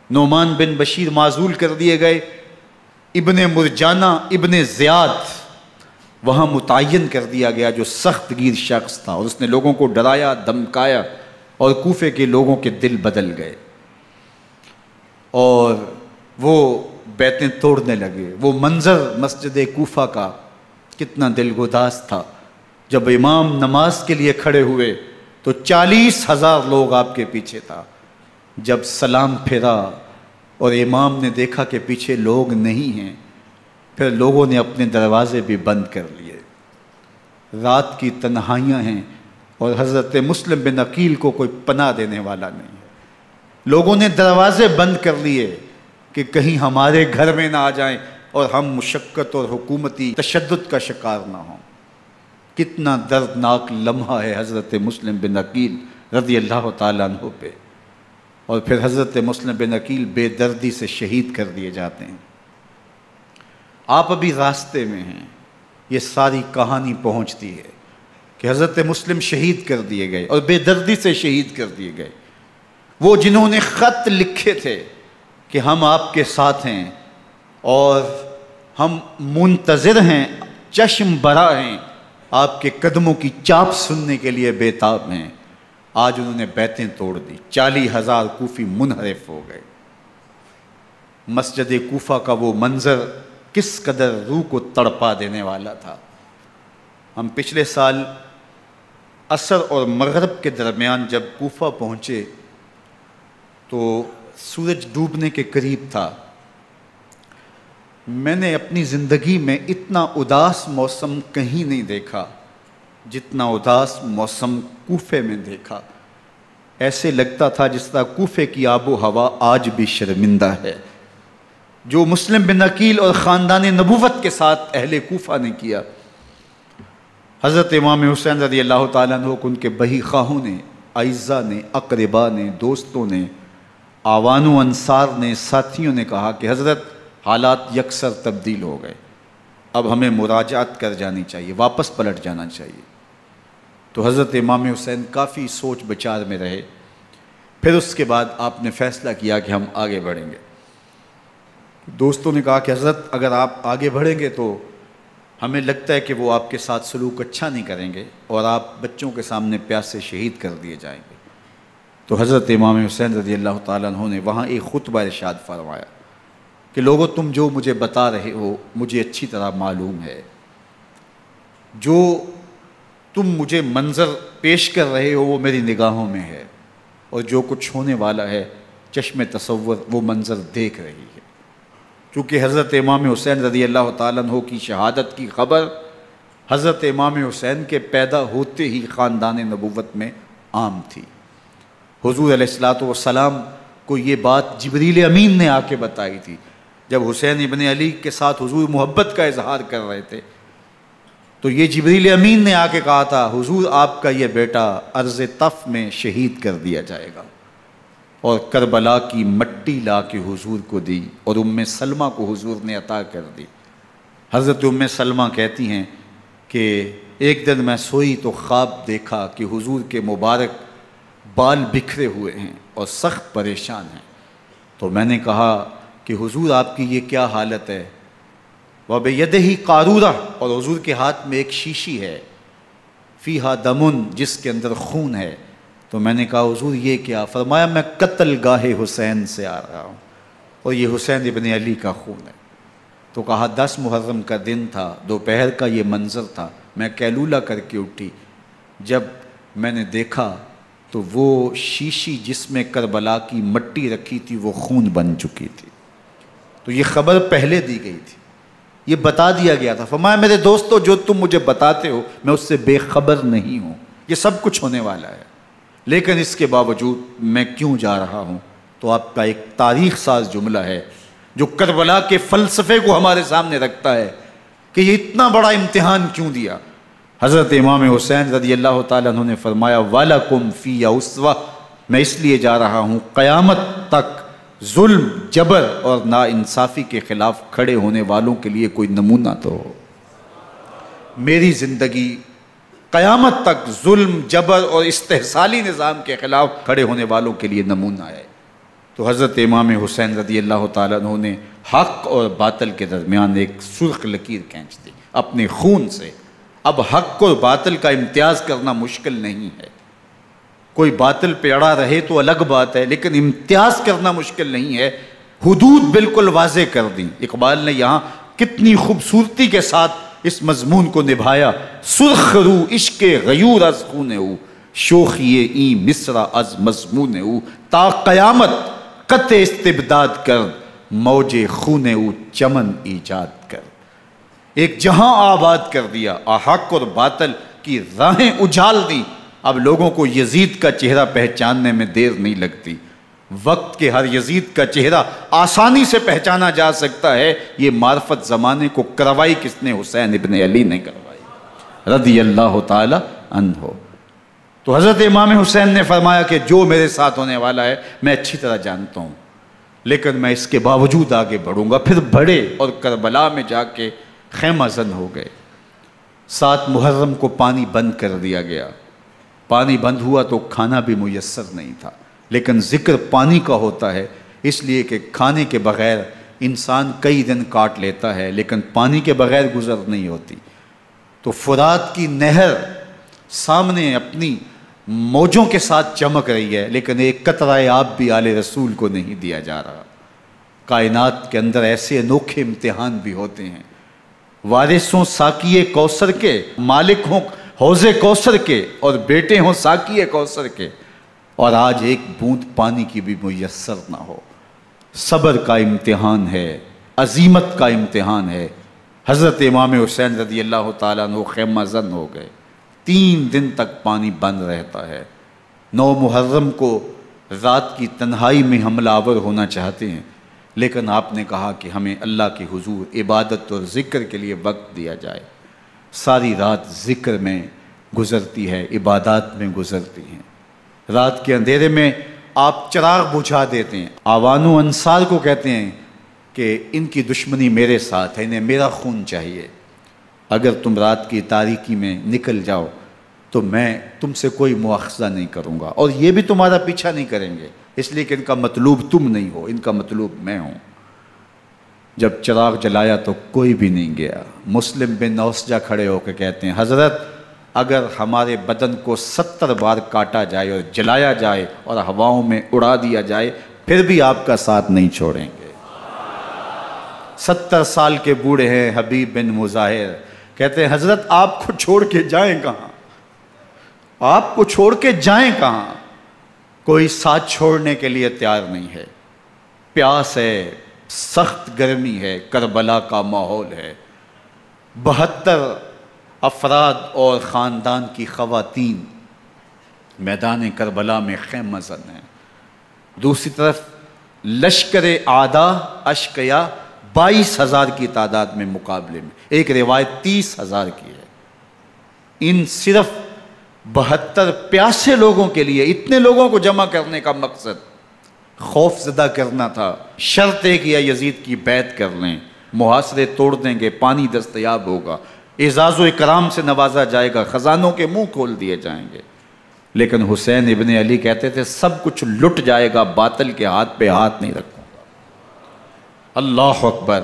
نعمان بن بشیر معزول کر دیے گئے، ابن مرجانہ ابن زیاد وہاں متعین کر دیا گیا جو سخت گیر شخص تھا، اور اس نے لوگوں کو ڈرایا دھمکایا اور کوفے کے لوگوں کے دل بدل گئے اور وہ بیتیں توڑنے لگے۔ وہ منظر مسجد کوفہ کا کتنا دلگداز تھا، جب امام نماز کے لیے کھڑے ہوئے تو 40,000 لوگ آپ کے پیچھے تھا، جب سلام پھیرا اور امام نے دیکھا کہ پیچھے لوگ نہیں ہیں، پھر لوگوں نے اپنے دروازے بھی بند کر لیے۔ رات کی تنہائیاں ہیں اور حضرت مسلم بن عقیل کو کوئی پناہ دینے والا نہیں ہے، لوگوں نے دروازے بند کر لیے کہ کہیں ہمارے گھر میں نہ آ جائیں اور ہم مشقت اور حکومتی تشدد کا شکار نہ ہوں۔ کتنا دردناک لمحہ ہے حضرت مسلم بن عقیل رضی اللہ تعالیٰ عنہ پہ، اور پھر حضرت مسلم بن عقیل بے دردی سے شہید کر دیے جاتے ہیں۔ آپ ابھی راستے میں ہیں، یہ ساری کہانی پہنچتی ہے کہ حضرت مسلم شہید کر دیے گئے اور بے دردی سے شہید کر دیے گئے۔ وہ جنہوں نے خط لکھے تھے کہ ہم آپ کے ساتھ ہیں اور ہم منتظر ہیں، چشم برا ہیں، آپ کے قدموں کی چاپ سننے کے لیے بےتاب ہیں، آج انہوں نے بیتیں توڑ دی، 40,000 کوفی منحرف ہو گئے۔ مسجد کوفہ کا وہ منظر کس قدر روح کو تڑپا دینے والا تھا۔ ہم پچھلے سال عصر اور مغرب کے درمیان جب کوفہ پہنچے تو سورج ڈوبنے کے قریب تھا۔ میں نے اپنی زندگی میں اتنا اداس موسم کہیں نہیں دیکھا جتنا اداس موسم کوفے میں دیکھا۔ ایسے لگتا تھا جس طرح کوفے کی آب و ہوا آج بھی شرمندہ ہے۔ جو مسلم بن عقیل اور خاندان نبوت کے ساتھ اہل کوفہ نے کیا، حضرت امام حسین رضی اللہ تعالیٰ عنہ کو ان کے بہی خواہوں نے، اعزاء نے، اقربا نے، دوستوں نے، آوان و انصار نے، ساتھیوں نے کہا کہ حضرت حالات یکسر تبدیل ہو گئے، اب ہمیں مراجعت کر جانی چاہیے، واپس پلٹ جانا چاہیے۔ تو حضرت امام حسین کافی سوچ بچار میں رہے، پھر اس کے بعد آپ نے فیصلہ کیا کہ ہم آگے بڑھیں گے۔ دوستوں نے کہا کہ حضرت اگر آپ آگے بڑھیں گے تو ہمیں لگتا ہے کہ وہ آپ کے ساتھ سلوک اچھا نہیں کریں گے اور آپ بچوں کے سامنے پیاسے شہید کر دیے جائیں گے۔ تو حضرت امام حسین رضی اللہ تعالیٰ عنہ نے وہاں ایک خطبہ ارشاد فرمایا کہ لوگو تم جو مجھے بتا رہے ہو مجھے اچھی طرح معلوم ہے، جو تم مجھے منظر پیش کر رہے ہو وہ میری نگاہوں میں ہے، اور جو کچھ ہونے والا ہے چشم تصور وہ منظر دیکھ رہی ہے۔ چونکہ حضرت امام حسین رضی اللہ تعالیٰ عنہ کی شہادت کی خبر حضرت امام حسین کے پیدا ہوتے ہی خاندان نبوت میں عام تھی۔ حضور علیہ الصلوۃ والسلام کو یہ بات جبریل امین نے آ کے بتائی تھی جب حسین ابن علی کے ساتھ حضور محبت کا اظہار کر رہے تھے، تو یہ جبریل امین نے آ کے کہا تھا حضور آپ کا یہ بیٹا ارض طف میں شہید کر دیا جائے گا، اور کربلا کی مٹی لا کے حضور کو دی اور ام سلمہ کو حضور نے عطا کر دی۔ حضرت ام سلمہ کہتی ہیں کہ ایک دن میں سوئی تو خواب دیکھا کہ حضور کے مبارک بال بکھرے ہوئے ہیں اور سخت پریشان ہیں، تو میں نے کہا کہ حضور آپ کی یہ کیا حالت ہے؟ وَبِيَدِهِ قَارُورَةٌ، اور حضور کے ہاتھ میں ایک شیشی ہے، فِيهَا دَمٌ، جس کے اندر خون ہے۔ تو میں نے کہا حضور یہ کیا؟ فرمایا میں قتل گاہ حسین سے آ رہا ہوں اور یہ حسین ابن علی کا خون ہے۔ تو کہا 10 محرم کا دن تھا، دوپہر کا یہ منظر تھا، میں قیلولہ کر کے اٹھی، جب میں نے دیکھا تو وہ شیشی جس میں کربلا کی مٹی رکھی تھی وہ خون بن چکی تھی۔ تو یہ خبر پہلے دی گئی تھی، یہ بتا دیا گیا تھا۔ فرمایا میرے دوستو جو تم مجھے بتاتے ہو میں اس سے بے خبر نہیں ہوں، یہ سب کچھ ہونے والا ہے، لیکن اس کے باوجود میں کیوں جا رہا ہوں؟ تو آپ کا ایک تاریخ ساز جملہ ہے جو کربلا کے فلسفے کو ہمارے سامنے رکھتا ہے کہ یہ اتنا بڑا امتحان کیوں دیا۔ حضرت امام حسین رضی اللہ تعالیٰ عنہ نے فرمایا وَلَكُمْ فِيَّ أُسْوَةٌ، میں اس لیے جا رہا ہوں قیامت تک ظلم، جبر اور ناانصافی کے خلاف کھڑے ہونے والوں کے لیے کوئی نمونہ تو ہو۔ میری زندگی قیامت تک ظلم، جبر اور استحصالی نظام کے خلاف کھڑے ہونے والوں کے لیے نمونہ ہے۔ تو حضرت امام حسین رضی اللہ تعالیٰ عنہ نے حق اور باطل کے درمیان ایک سرخ لکیر کھینچ دی اپنے خون سے۔ اب حق اور باطل کا امتیاز کرنا مشکل نہیں ہے، کوئی باطل پہ اڑا رہے تو الگ بات ہے، لیکن امتیاز کرنا مشکل نہیں ہے۔ حدود بالکل واضح کر دیں۔ اقبال نے یہاں کتنی خوبصورتی کے ساتھ اس مضمون کو نبھایا۔ سرخ رو عشق غیور از خون او، شوخی این مصرع از مضمون او، تا قیامت قطع استبداد کر، موج خون او چمن ایجاد کر۔ ایک جہاں آباد کر دیا، حق اور باطل کی راہیں اجال دی۔ اب لوگوں کو یزید کا چہرہ پہچاننے میں دیر نہیں لگتی، وقت کے ہر یزید کا چہرہ آسانی سے پہچانا جا سکتا ہے۔ یہ معرفت زمانے کو کروائی کس نے؟ حسین ابن علی نے کروائی رضی اللہ تعالی عنہ۔ تو حضرت امام حسین نے فرمایا کہ جو میرے ساتھ ہونے والا ہے میں اچھی طرح جانتا ہوں، لیکن میں اس کے باوجود آگے بڑھوں گا۔ پھر بڑھے اور کربلا میں جا کے خیمہ زن ہو گئے۔ 7 محرم کو پانی بند کر دیا گیا۔ پانی بند ہوا تو کھانا بھی میسر نہیں تھا، لیکن ذکر پانی کا ہوتا ہے اس لیے کہ کھانے کے بغیر انسان کئی دن کاٹ لیتا ہے، لیکن پانی کے بغیر گزر نہیں ہوتی۔ تو فرات کی نہر سامنے اپنی موجوں کے ساتھ چمک رہی ہے، لیکن ایک قطرہ آب بھی آل رسول کو نہیں دیا جا رہا۔ کائنات کے اندر ایسے انوکھے امتحان بھی ہوتے ہیں۔ وارثوں ساقی کوثر کے، مالک ہوں حوض کوثر کے، اور بیٹے ہوں ساقی کوثر کے، اور آج ایک بوند پانی کی بھی میسر نہ ہو۔ صبر کا امتحان ہے، عزیمت کا امتحان ہے۔ حضرت امام حسین رضی اللہ تعالیٰ عنہ خیمہ زن ہو گئے۔ 3 دن تک پانی بند رہتا ہے۔ 9 محرم کو رات کی تنہائی میں حملہ آور ہونا چاہتے ہیں، لیکن آپ نے کہا کہ ہمیں اللہ کے حضور عبادت اور ذکر کے لیے وقت دیا جائے۔ ساری رات ذکر میں گزرتی ہے، عبادات میں گزرتی ہیں۔ رات کے اندھیرے میں آپ چراغ بجھا دیتے ہیں۔ آوان و انصار کو کہتے ہیں کہ ان کی دشمنی میرے ساتھ ہے، انہیں میرا خون چاہیے، اگر تم رات کی تاریکی میں نکل جاؤ تو میں تم سے کوئی مواخذہ نہیں کروں گا، اور یہ بھی تمہارا پیچھا نہیں کریں گے، اس لیے کہ ان کا مطلوب تم نہیں ہو، ان کا مطلوب میں ہوں۔ جب چراغ جلایا تو کوئی بھی نہیں گیا۔ مسلم بن نوسجہ کھڑے ہو کے کہتے ہیں حضرت اگر ہمارے بدن کو 70 بار کاٹا جائے اور جلایا جائے اور ہواؤں میں اڑا دیا جائے پھر بھی آپ کا ساتھ نہیں چھوڑیں گے۔ 70 سال کے بوڑھے ہیں حبیب بن مظاہر، کہتے ہیں حضرت آپ کو چھوڑ کے جائیں کہاں، آپ کو چھوڑ کے جائیں کہاں؟ کوئی ساتھ چھوڑنے کے لیے تیار نہیں ہے۔ پیاس ہے، سخت گرمی ہے، کربلا کا ماحول ہے، 72 افراد اور خاندان کی خواتین میدان کربلا میں خیمہ زن ہیں۔ دوسری طرف لشکر اعداء اشقیا 22,000 کی تعداد میں مقابلے میں، ایک روایت 30,000 کی ہے۔ ان صرف 72 پیاسے لوگوں کے لیے اتنے لوگوں کو جمع کرنے کا مقصد خوف زدہ کرنا تھا۔ شرط ہے کہ یزید کی بیعت کر لیں، محاصرے توڑ دیں گے، پانی دستیاب ہوگا، اعزاز و اکرام سے نوازا جائے گا، خزانوں کے منہ کھول دیے جائیں گے۔ لیکن حسین ابن علی کہتے تھے سب کچھ لٹ جائے گا، باطل کے ہاتھ پہ ہاتھ نہیں رکھوں گا۔ اللہ اکبر۔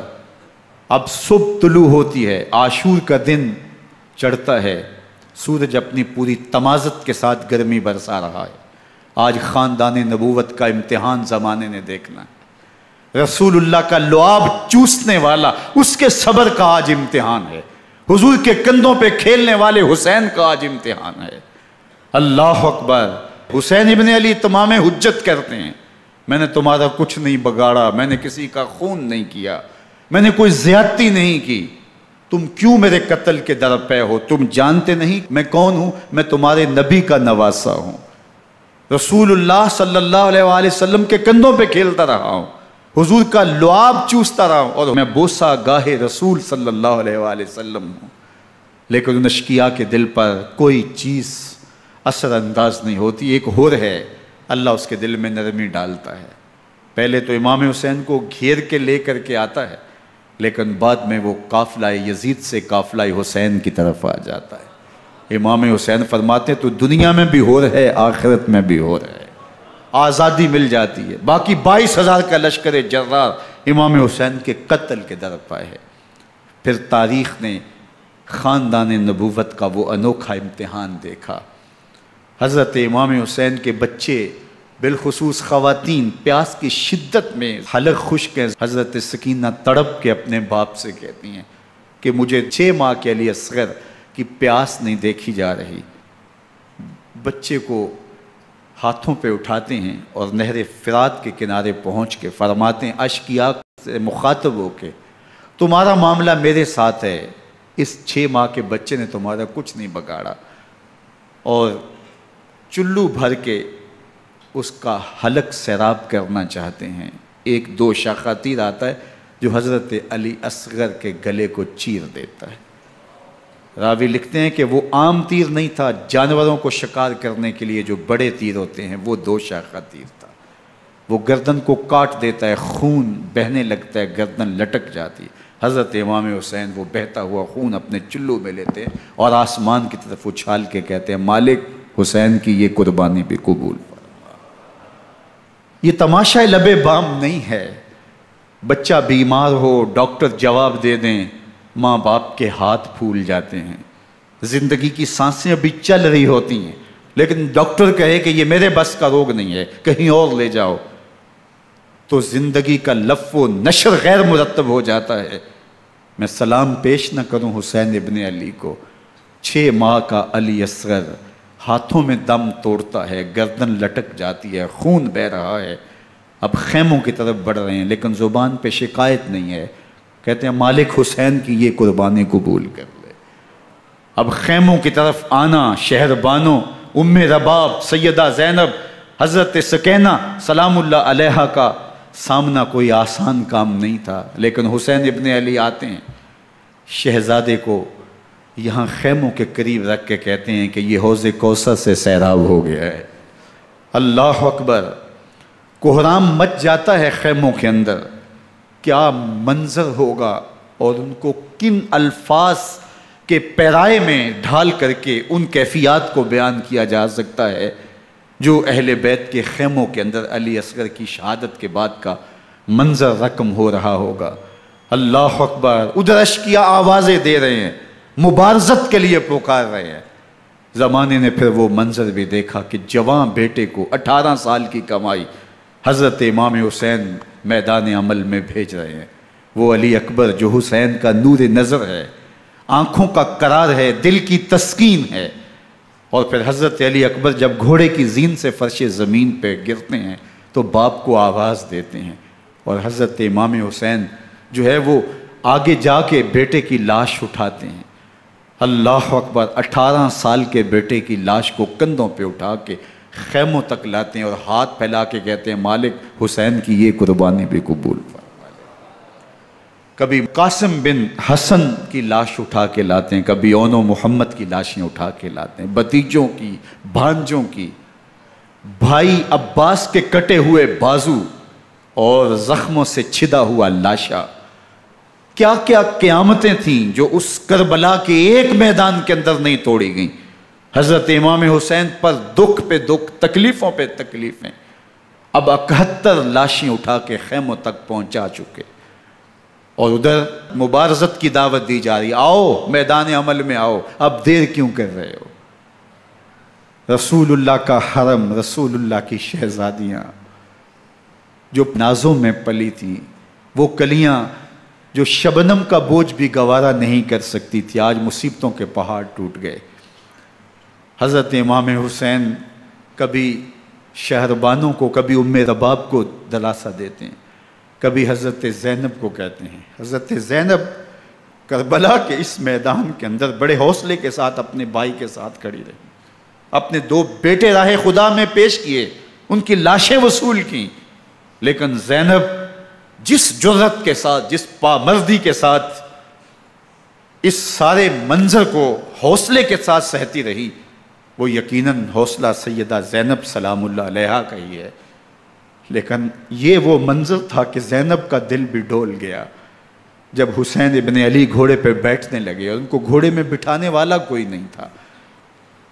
اب صبح طلوع ہوتی ہے، عاشور کا دن چڑھتا ہے، سورج اپنی پوری تمازت کے ساتھ گرمی برسا رہا ہے۔ آج خاندان نبوت کا امتحان زمانے نے دیکھنا ہے۔ رسول اللہ کا لعاب چوسنے والا اس کے صبر کا آج امتحان ہے، حضور کے کندھوں پہ کھیلنے والے حسین کا آج امتحان ہے۔ اللہ اکبر۔ حسین ابن علی تمام حجت کرتے ہیں میں نے تمہارا کچھ نہیں بگاڑا، میں نے کسی کا خون نہیں کیا، میں نے کوئی زیادتی نہیں کی، تم کیوں میرے قتل کے در پہ ہو؟ تم جانتے نہیں میں کون ہوں؟ میں تمہارے نبی کا نواسا ہوں، رسول اللہ صلی اللہ علیہ وآلہ وسلم کے کندھوں پہ کھیلتا رہا ہوں، حضور کا لعاب چوستا رہا ہوں، اور میں بوسہ گاہ رسول صلی اللہ علیہ وآلہ وسلم ہوں۔ لیکن ان اشقیاء کے دل پر کوئی چیز اثر انداز نہیں ہوتی۔ ایک ہور ہے، اللہ اس کے دل میں نرمی ڈالتا ہے۔ پہلے تو امام حسین کو گھیر کے لے کر کے آتا ہے، لیکن بعد میں وہ قافلہ یزید سے قافلہ حسین کی طرف آ جاتا ہے۔ امام حسین فرماتے تو دنیا میں بھی ہو رہے، آخرت میں بھی ہو رہے، آزادی مل جاتی ہے۔ باقی 22,000 کا لشکر جرار امام حسین کے قتل کے در پہ ہے۔ پھر تاریخ نے خاندان نبوت کا وہ انوکھا امتحان دیکھا۔ حضرت امام حسین کے بچے بالخصوص خواتین پیاس کی شدت میں حلق خشک ہیں۔ حضرت سکینہ تڑپ کے اپنے باپ سے کہتی ہیں کہ مجھے 6 ماہ کے لیے اصغر کی پیاس نہیں دیکھی جا رہی۔ بچے کو ہاتھوں پہ اٹھاتے ہیں اور نہر فرات کے کنارے پہنچ کے فرماتے ہیں اشقیاء سے مخاطب ہو کے تمہارا معاملہ میرے ساتھ ہے، اس 6 ماہ کے بچے نے تمہارا کچھ نہیں بگاڑا، اور چلو بھر کے اس کا حلق سیراب کرنا چاہتے ہیں۔ ایک 2 شاخہ تیر آتا ہے جو حضرت علی اصغر کے گلے کو چیر دیتا ہے۔ راوی لکھتے ہیں کہ وہ عام تیر نہیں تھا، جانوروں کو شکار کرنے کے لیے جو بڑے تیر ہوتے ہیں وہ 2 شاخہ تیر تھا۔ وہ گردن کو کاٹ دیتا ہے، خون بہنے لگتا ہے، گردن لٹک جاتی ہے۔ حضرت امام حسین وہ بہتا ہوا خون اپنے چلو میں لیتے ہیں اور آسمان کی طرف اچھال کے کہتے ہیں مالک حسین کی یہ قربانی بھی قبول فرما۔ یہ تماشا لبے بام نہیں ہے۔ بچہ بیمار ہو، ڈاکٹر جواب دے دیں، ماں باپ کے ہاتھ پھول جاتے ہیں، زندگی کی سانسیں ابھی چل رہی ہوتی ہیں، لیکن ڈاکٹر کہے کہ یہ میرے بس کا روگ نہیں ہے، کہیں اور لے جاؤ، تو زندگی کا لف و نشر غیر مرتب ہو جاتا ہے۔ میں سلام پیش نہ کروں حسین ابن علی کو، 6 ماہ کا علی اصغر ہاتھوں میں دم توڑتا ہے، گردن لٹک جاتی ہے، خون بہہ رہا ہے، اب خیموں کی طرف بڑھ رہے ہیں، لیکن زبان پہ شکایت نہیں ہے، کہتے ہیں مالک حسین کی یہ قربانی قبول کر لے۔ اب خیموں کی طرف آنا، شہر بانوں ام رباب سیدہ زینب حضرت سکینہ سلام اللہ علیہا کا سامنا کوئی آسان کام نہیں تھا، لیکن حسین ابن علی آتے ہیں، شہزادے کو یہاں خیموں کے قریب رکھ کے کہتے ہیں کہ یہ حوض کوثر سے سیراب ہو گیا ہے۔ اللہ اکبر، کوہرام مچ جاتا ہے خیموں کے اندر، کیا منظر ہوگا، اور ان کو کن الفاظ کے پیرائے میں ڈھال کر کے ان کیفیات کو بیان کیا جا سکتا ہے جو اہل بیت کے خیموں کے اندر علی اصغر کی شہادت کے بعد کا منظر رقم ہو رہا ہوگا۔ اللہ اکبر، ادھر اشکیا آوازیں دے رہے ہیں، مبارزت کے لیے پکار رہے ہیں۔ زمانے نے پھر وہ منظر بھی دیکھا کہ جوان بیٹے کو 18 سال کی کمائی حضرت امام حسین میدان عمل میں بھیج رہے ہیں۔ وہ علی اکبر جو حسین کا نور نظر ہے، آنکھوں کا قرار ہے، دل کی تسکین ہے۔ اور پھر حضرت علی اکبر جب گھوڑے کی زین سے فرش زمین پہ گرتے ہیں تو باپ کو آواز دیتے ہیں، اور حضرت امام حسین جو ہے وہ آگے جا کے بیٹے کی لاش اٹھاتے ہیں۔ اللہ اکبر، 18 سال کے بیٹے کی لاش کو کندھوں پہ اٹھا کے خیموں تک لاتے ہیں اور ہاتھ پھیلا کے کہتے ہیں مالک حسین کی یہ قربانی بھی قبول فرما۔ کبھی قاسم بن حسن کی لاش اٹھا کے لاتے ہیں، کبھی اون و محمد کی لاشیں اٹھا کے لاتے ہیں، بتیجوں کی، بھانجوں کی، بھائی عباس کے کٹے ہوئے بازو اور زخموں سے چھدا ہوا لاشا۔ کیا کیا قیامتیں تھیں جو اس کربلا کے ایک میدان کے اندر نہیں توڑی گئیں۔ حضرت امام حسین پر دکھ پہ دکھ، تکلیفوں پہ تکلیفیں، اب 71 لاشیں اٹھا کے خیموں تک پہنچا چکے، اور ادھر مبارزت کی دعوت دی جا رہی، آؤ میدان عمل میں آؤ، اب دیر کیوں کر رہے ہو۔ رسول اللہ کا حرم، رسول اللہ کی شہزادیاں جو نازوں میں پلی تھیں، وہ کلیاں جو شبنم کا بوجھ بھی گوارا نہیں کر سکتی تھی، آج مصیبتوں کے پہاڑ ٹوٹ گئے۔ حضرت امام حسین کبھی شہربانوں کو، کبھی ام رباب کو دلاسا دیتے ہیں، کبھی حضرت زینب کو کہتے ہیں۔ حضرت زینب کربلا کے اس میدان کے اندر بڑے حوصلے کے ساتھ اپنے بھائی کے ساتھ کھڑی رہی، اپنے 2 بیٹے راہ خدا میں پیش کیے، ان کی لاشیں وصول کیں، لیکن زینب جس جرأت کے ساتھ، جس پامردی کے ساتھ اس سارے منظر کو حوصلے کے ساتھ سہتی رہی، وہ یقیناً حوصلہ سیدہ زینب سلام اللہ علیہا کا ہی ہے۔ لیکن یہ وہ منظر تھا کہ زینب کا دل بھی ڈول گیا جب حسین ابن علی گھوڑے پہ بیٹھنے لگے، اور ان کو گھوڑے میں بٹھانے والا کوئی نہیں تھا،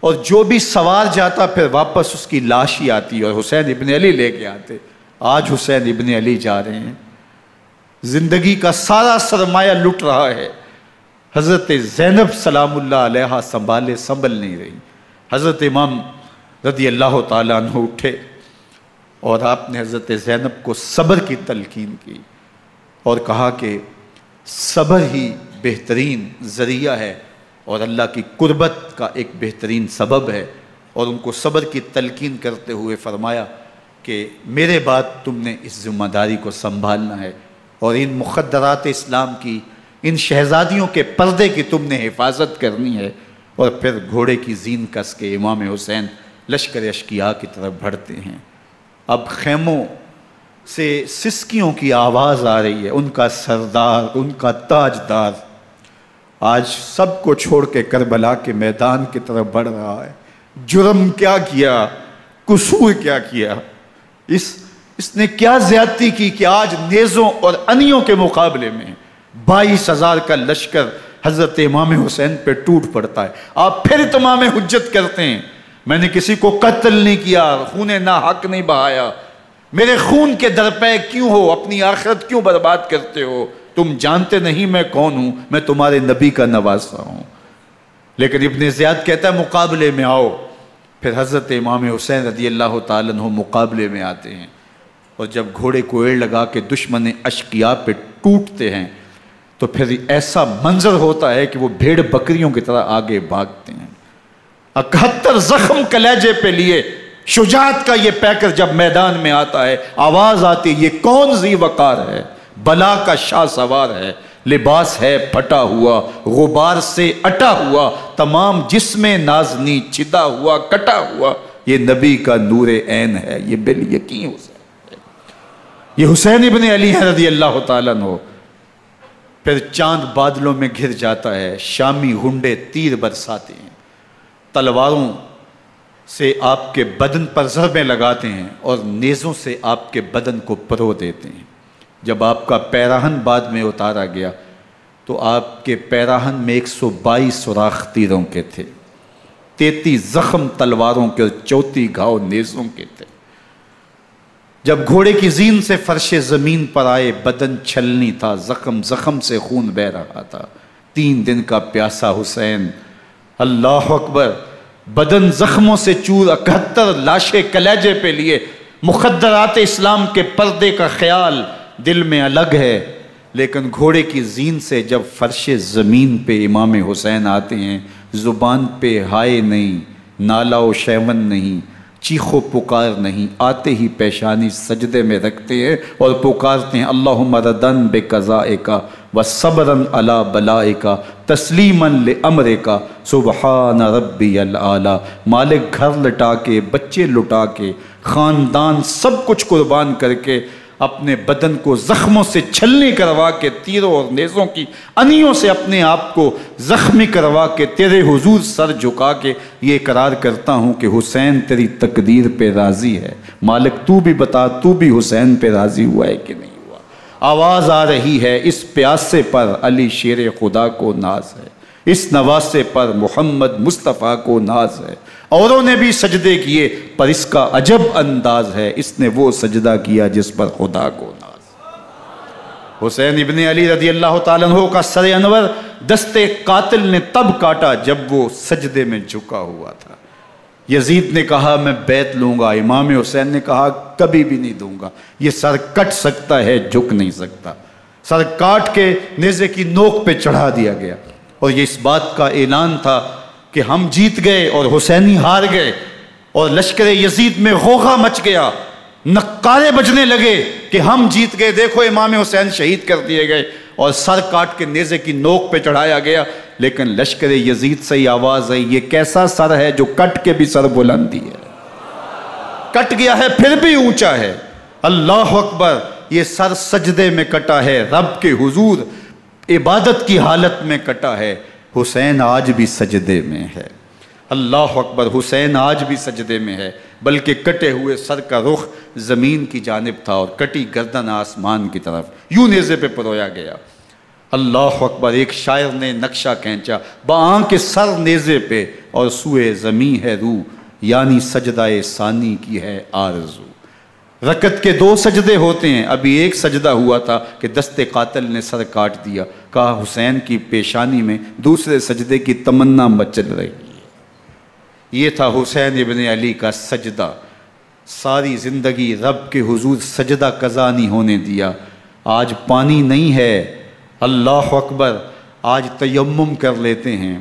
اور جو بھی سوار جاتا پھر واپس اس کی لاش ہی آتی اور حسین ابن علی لے کے آتے۔ آج حسین ابن علی جا رہے ہیں، زندگی کا سارا سرمایہ لٹ رہا ہے، حضرت زینب سلام اللہ علیہا سنبھل نہیں رہی۔ حضرت امام رضی اللہ تعالیٰ عنہ اٹھے اور آپ نے حضرت زینب کو صبر کی تلقین کی اور کہا کہ صبر ہی بہترین ذریعہ ہے اور اللہ کی قربت کا ایک بہترین سبب ہے، اور ان کو صبر کی تلقین کرتے ہوئے فرمایا کہ میرے بعد تم نے اس ذمہ داری کو سنبھالنا ہے، اور ان مخدرات اسلام کی، ان شہزادیوں کے پردے کی تم نے حفاظت کرنی ہے۔ اور پھر گھوڑے کی زین کس کے امام حسین لشکر اشقیاء کی طرف بڑھتے ہیں۔ اب خیموں سے سسکیوں کی آواز آ رہی ہے، ان کا سردار، ان کا تاجدار آج سب کو چھوڑ کے کربلا کے میدان کی طرف بڑھ رہا ہے۔ جرم کیا کیا، قصور کیا کیا، اس نے کیا زیادتی کی کہ آج نیزوں اور انیوں کے مقابلے میں 22,000 کا لشکر حضرت امام حسین پہ ٹوٹ پڑتا ہے۔ آپ پھر اتمام حجت کرتے ہیں، میں نے کسی کو قتل نہیں کیا، خون ناحق نہیں بہایا، میرے خون کے درپے کیوں ہو، اپنی آخرت کیوں برباد کرتے ہو، تم جانتے نہیں میں کون ہوں، میں تمہارے نبی کا نواسا ہوں۔ لیکن ابن زیاد کہتا ہے مقابلے میں آؤ۔ پھر حضرت امام حسین رضی اللہ تعالیٰ عنہ مقابلے میں آتے ہیں، اور جب گھوڑے کو ایڑ لگا کے دشمن اشقیاء پہ ٹوٹتے ہیں تو پھر ایسا منظر ہوتا ہے کہ وہ بھیڑ بکریوں کی طرح آگے بھاگتے ہیں۔ 71 زخم کلیجے پہ لیے شجاعت کا یہ پیکر جب میدان میں آتا ہے، آواز آتی ہے یہ کون ذی وقار ہے، بلا کا شاہ سوار ہے، لباس ہے پھٹا ہوا غبار سے اٹا ہوا، تمام جسم نازنی چدا ہوا کٹا ہوا، یہ نبی کا نور عین ہے، یہ بالیقین حسین ہے، یہ حسین ابن علی ہے رضی اللہ تعالیٰ عنہ۔ پھر چاند بادلوں میں گھر جاتا ہے، شامی غنڈے تیر برساتے ہیں، تلواروں سے آپ کے بدن پر ضربیں لگاتے ہیں اور نیزوں سے آپ کے بدن کو پرو دیتے ہیں۔ جب آپ کا پیراہن بعد میں اتارا گیا تو آپ کے پیراہن میں 122 سوراخ تیروں کے تھے، 33 زخم تلواروں کے اور 34 گھاؤ نیزوں کے تھے۔ جب گھوڑے کی زین سے فرش زمین پر آئے، بدن چھلنی تھا، زخم زخم سے خون بہہ رہا تھا، 3 دن کا پیاسا حسین، اللہ اکبر، بدن زخموں سے چور، 71 لاشیں کلیجے پہ لیے، مخدرات اسلام کے پردے کا خیال دل میں الگ ہے، لیکن گھوڑے کی زین سے جب فرش زمین پہ امام حسین آتے ہیں، زبان پہ ہائے نہیں، نالا و شیون نہیں، چیخ و پکار نہیں، آتے ہی پیشانی سجدے میں رکھتے ہیں اور پکارتے ہیں اللہم ردن بقضائک و صبرن علی بلائک تسلیما لامرک سبحان ربی العالی۔ مالک گھر لٹا کے، بچے لٹا کے، خاندان سب کچھ قربان کر کے، اپنے بدن کو زخموں سے چھلنی کروا کے، تیروں اور نیزوں کی انیوں سے اپنے آپ کو زخمی کروا کے، تیرے حضور سر جھکا کے یہ اقرار کرتا ہوں کہ حسین تیری تقدیر پہ راضی ہے، مالک تو بھی بتا، تو بھی حسین پہ راضی ہوا ہے کہ نہیں ہوا۔ آواز آ رہی ہے، اس پیاسے پر علی شیر خدا کو ناز ہے، اس نواسے پر محمد مصطفیٰ کو ناز ہے۔ اوروں نے بھی سجدے کیے پر اس کا عجب انداز ہے، اس نے وہ سجدہ کیا جس پر خدا کو ناز۔ حسین ابن علی رضی اللہ تعالیٰ عنہ کا سر انور دستے قاتل نے تب کاٹا جب وہ سجدے میں جھکا ہوا تھا۔ یزید نے کہا میں بیعت لوں گا، امام حسین نے کہا کبھی بھی نہیں دوں گا، یہ سر کٹ سکتا ہے جھک نہیں سکتا۔ سر کاٹ کے نیزے کی نوک پہ چڑھا دیا گیا اور یہ اس بات کا اعلان تھا کہ ہم جیت گئے اور حسینی ہار گئے، اور لشکر یزید میں غوغا مچ گیا، نقارے بجنے لگے کہ ہم جیت گئے، دیکھو امام حسین شہید کر دیے گئے، اور سر کاٹ کے نیزے کی نوک پہ چڑھایا گیا۔ لیکن لشکر یزید سے ہی آواز آئی یہ کیسا سر ہے جو کٹ کے بھی سر بلندی ہے، کٹ گیا ہے پھر بھی اونچا ہے، اللہ اکبر، یہ سر سجدے میں کٹا ہے، رب کے حضور عبادت کی حالت میں کٹا ہے۔ حسین آج بھی سجدے میں ہے، اللہ اکبر، حسین آج بھی سجدے میں ہے، بلکہ کٹے ہوئے سر کا رخ زمین کی جانب تھا اور کٹی گردن آسمان کی طرف، یوں نیزے پہ پرویا گیا۔ اللہ اکبر، ایک شاعر نے نقشہ کھینچا، بآنکھ سر نیزے پہ اور سوئے زمین ہے روح، یعنی سجدہ ثانی کی ہے آرزو۔ رکعت کے 2 سجدے ہوتے ہیں، ابھی ایک سجدہ ہوا تھا کہ دست قاتل نے سر کاٹ دیا، کہا حسین کی پیشانی میں دوسرے سجدے کی تمنا مچل رہی ہے۔ یہ تھا حسین ابن علی کا سجدہ، ساری زندگی رب کے حضور سجدہ قضا نہیں ہونے دیا۔ آج پانی نہیں ہے، اللہ اکبر، آج تیمم کر لیتے ہیں،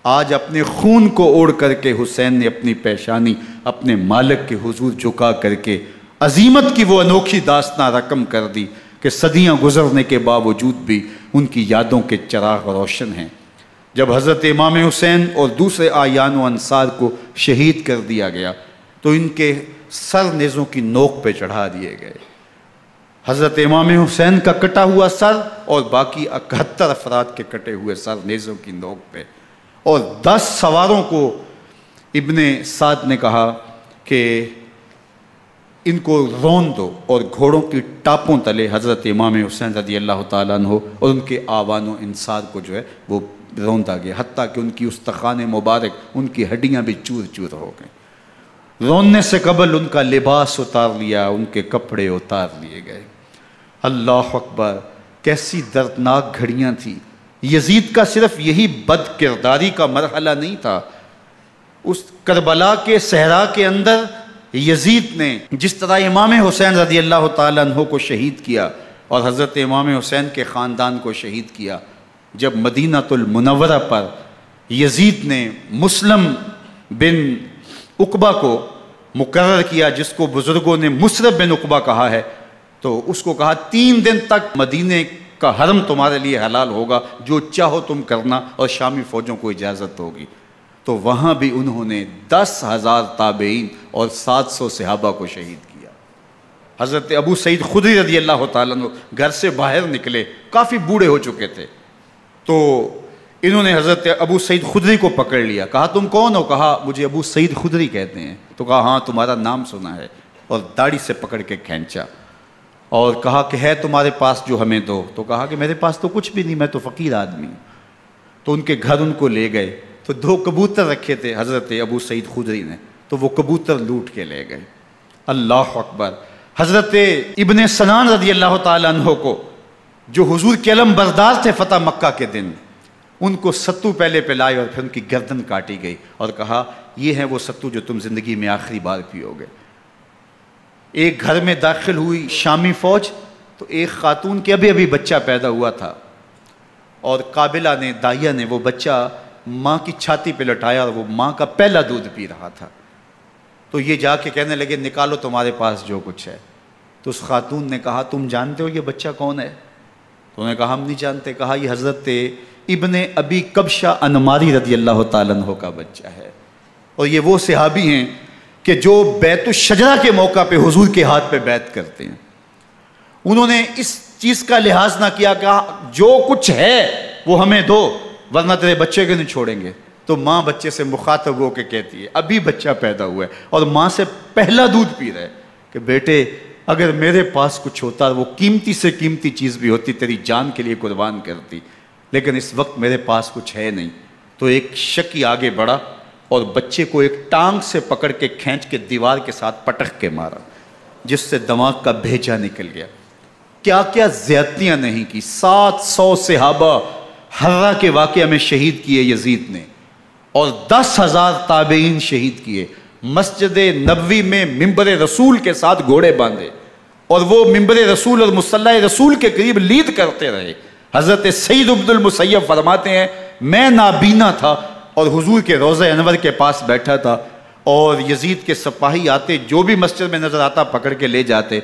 آج اپنے خون کو اوڑ کر کے حسین نے اپنی پیشانی اپنے مالک کے حضور جھکا کر کے عظیمت کی وہ انوکھی داستان رقم کر دی کہ صدیاں گزرنے کے باوجود بھی ان کی یادوں کے چراغ روشن ہیں۔ جب حضرت امام حسین اور دوسرے آیان و انصار کو شہید کر دیا گیا تو ان کے سر نیزوں کی نوک پہ چڑھا دیے گئے۔ حضرت امام حسین کا کٹا ہوا سر اور باقی 71 افراد کے کٹے ہوئے سر نیزوں کی نوک پہ، اور 10 سواروں کو ابن سعد نے کہا کہ ان کو رون دو، اور گھوڑوں کی ٹاپوں تلے حضرت امام حسین رضی اللہ تعالیٰ عنہ اور ان کے آوان و انصار کو جو ہے وہ روندا گیا، حتیٰ کہ ان کی استخوان مبارک، ان کی ہڈیاں بھی چور چور ہو گئیں۔ روننے سے قبل ان کا لباس اتار لیا، ان کے کپڑے اتار لیے گئے۔ اللہ اکبر، کیسی دردناک گھڑیاں تھیں۔ یزید کا صرف یہی بد کرداری کا مرحلہ نہیں تھا، اس کربلا کے صحرا کے اندر یزید نے جس طرح امام حسین رضی اللہ تعالیٰ عنہ کو شہید کیا اور حضرت امام حسین کے خاندان کو شہید کیا، جب مدینہ المنورہ پر یزید نے مسلم بن عقبہ کو مقرر کیا، جس کو بزرگوں نے مصرب بن عقبہ کہا ہے، تو اس کو کہا 3 دن تک مدینے کا حرم تمہارے لیے حلال ہوگا، جو چاہو تم کرنا، اور شامی فوجوں کو اجازت ہوگی۔ تو وہاں بھی انہوں نے 10,000 تابعین اور 700 صحابہ کو شہید کیا۔ حضرت ابو سعید خدری رضی اللہ تعالیٰ عنہ گھر سے باہر نکلے، کافی بوڑھے ہو چکے تھے، تو انہوں نے حضرت ابو سعید خدری کو پکڑ لیا، کہا تم کون ہو؟ کہا مجھے ابو سعید خدری کہتے ہیں۔ تو کہا ہاں تمہارا نام سنا ہے، اور داڑھی سے پکڑ کے کھینچا اور کہا کہ ہے تمہارے پاس جو ہمیں دو؟ تو کہا کہ میرے پاس تو کچھ بھی نہیں، میں تو فقیر آدمی ہوں۔ تو ان کے گھر ان کو لے گئے، تو 2 کبوتر رکھے تھے حضرت ابو سعید خدری نے، تو وہ کبوتر لوٹ کے لے گئے۔ اللہ اکبر۔ حضرت ابن سنان رضی اللہ تعالیٰ عنہ کو، جو حضور کے علم بردار تھے فتح مکہ کے دن، ان کو ستو پہلے پلائے اور پھر ان کی گردن کاٹی گئی، اور کہا یہ ہے وہ ستو جو تم زندگی میں آخری بار پیو گے۔ ایک گھر میں داخل ہوئی شامی فوج، تو ایک خاتون کے ابھی بچہ پیدا ہوا تھا، اور قابلہ نے، دائیہ نے وہ بچہ ماں کی چھاتی پہ لٹایا، اور وہ ماں کا پہلا دودھ پی رہا تھا۔ تو یہ جا کے کہنے لگے نکالو تمہارے پاس جو کچھ ہے۔ تو اس خاتون نے کہا تم جانتے ہو یہ بچہ کون ہے؟ تو انہوں نے کہا ہم نہیں جانتے۔ کہا یہ حضرت ابن ابی کبشہ انماری رضی اللہ تعالیٰ عنہ کا بچہ ہے، اور یہ وہ صحابی ہیں کہ جو بیت الشجرہ کے موقع پہ حضور کے ہاتھ پہ بیعت کرتے ہیں۔ انہوں نے اس چیز کا لحاظ نہ کیا کہ جو کچھ ہے وہ ہمیں دو، ورنہ تیرے بچے کو نہیں چھوڑیں گے۔ تو ماں بچے سے مخاطب ہو کے کہتی ہے، ابھی بچہ پیدا ہوا ہے اور ماں سے پہلا دودھ پی رہا ہے، کہ بیٹے اگر میرے پاس کچھ ہوتا، وہ قیمتی سے قیمتی چیز بھی ہوتی، تیری جان کے لیے قربان کرتی، لیکن اس وقت میرے پاس کچھ ہے نہیں۔ تو ایک شکی آگے بڑھا اور بچے کو ایک ٹانگ سے پکڑ کے کھینچ کے دیوار کے ساتھ پٹک کے مارا، جس سے دماغ کا بھیجا نکل گیا۔ کیا کیا زیادتیاں نہیں کی۔ 700 صحابہ حرہ کے واقعہ میں شہید کیے یزید نے، اور 10,000 تابعین شہید کیے۔ مسجد نبوی میں ممبر رسول کے ساتھ گھوڑے باندھے، اور وہ ممبر رسول اور مصلی رسول کے قریب لید کرتے رہے۔ حضرت سید عبد المسیب فرماتے ہیں میں نابینا تھا اور حضور کے روضہ انور کے پاس بیٹھا تھا، اور یزید کے سپاہی آتے، جو بھی مسجد میں نظر آتا پکڑ کے لے جاتے،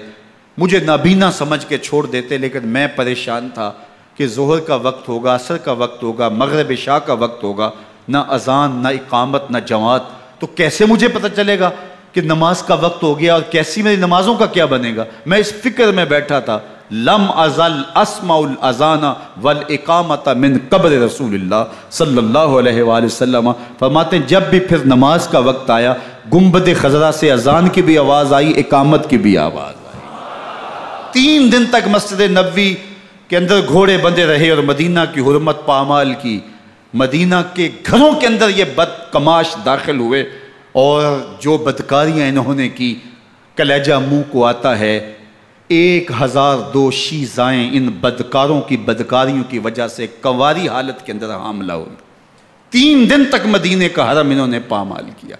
مجھے نابینا سمجھ کے چھوڑ دیتے، لیکن میں پریشان تھا کہ ظہر کا وقت ہوگا، عصر کا وقت ہوگا، مغرب عشاء کا وقت ہوگا، نہ اذان نہ اقامت نہ جماعت، تو کیسے مجھے پتہ چلے گا کہ نماز کا وقت ہو گیا، اور کیسی میری نمازوں کا کیا بنے گا؟ میں اس فکر میں بیٹھا تھا۔ لم ازل اسمع الاذان والاقامت من قبر رسول اللہ صلی اللہ علیہ وآلہ وسلم۔ فرماتے ہیں جب بھی پھر نماز کا وقت آیا، گنبد خضرا سے اذان کی بھی آواز آئی، اقامت کی بھی آواز آئی۔ 3 دن تک مسجد نبوی کے اندر گھوڑے بندے رہے، اور مدینہ کی حرمت پامال کی۔ مدینہ کے گھروں کے اندر یہ بدکماش داخل ہوئے، اور جو بدکاریاں انہوں نے کی، کلیجہ منہ کو آتا ہے۔ 1002 شیزائیں ان بدکاروں کی بدکاریوں کی وجہ سے کنواری حالت کے اندر حاملہ ہوئی۔ 3 دن تک مدینے کا حرم انہوں نے پامال کیا،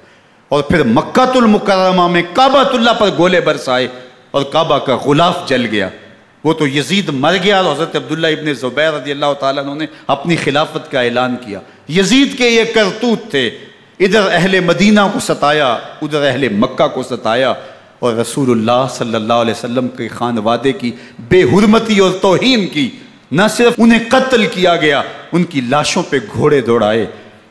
اور پھر مکہ المکرمہ میں کعبۃ اللہ پر گولے برسائے، اور کعبہ کا غلاف جل گیا۔ وہ تو یزید مر گیا، اور حضرت عبداللہ ابن زبیر رضی اللہ تعالیٰ عنہ نے اپنی خلافت کا اعلان کیا۔ یزید کے یہ کرتوت تھے، ادھر اہل مدینہ کو ستایا، ادھر اہل مکہ کو ستایا، اور رسول اللہ صلی اللہ علیہ وسلم کے خانوادے کی بے حرمتی اور توہین کی۔ نہ صرف انہیں قتل کیا گیا، ان کی لاشوں پہ گھوڑے دوڑائے۔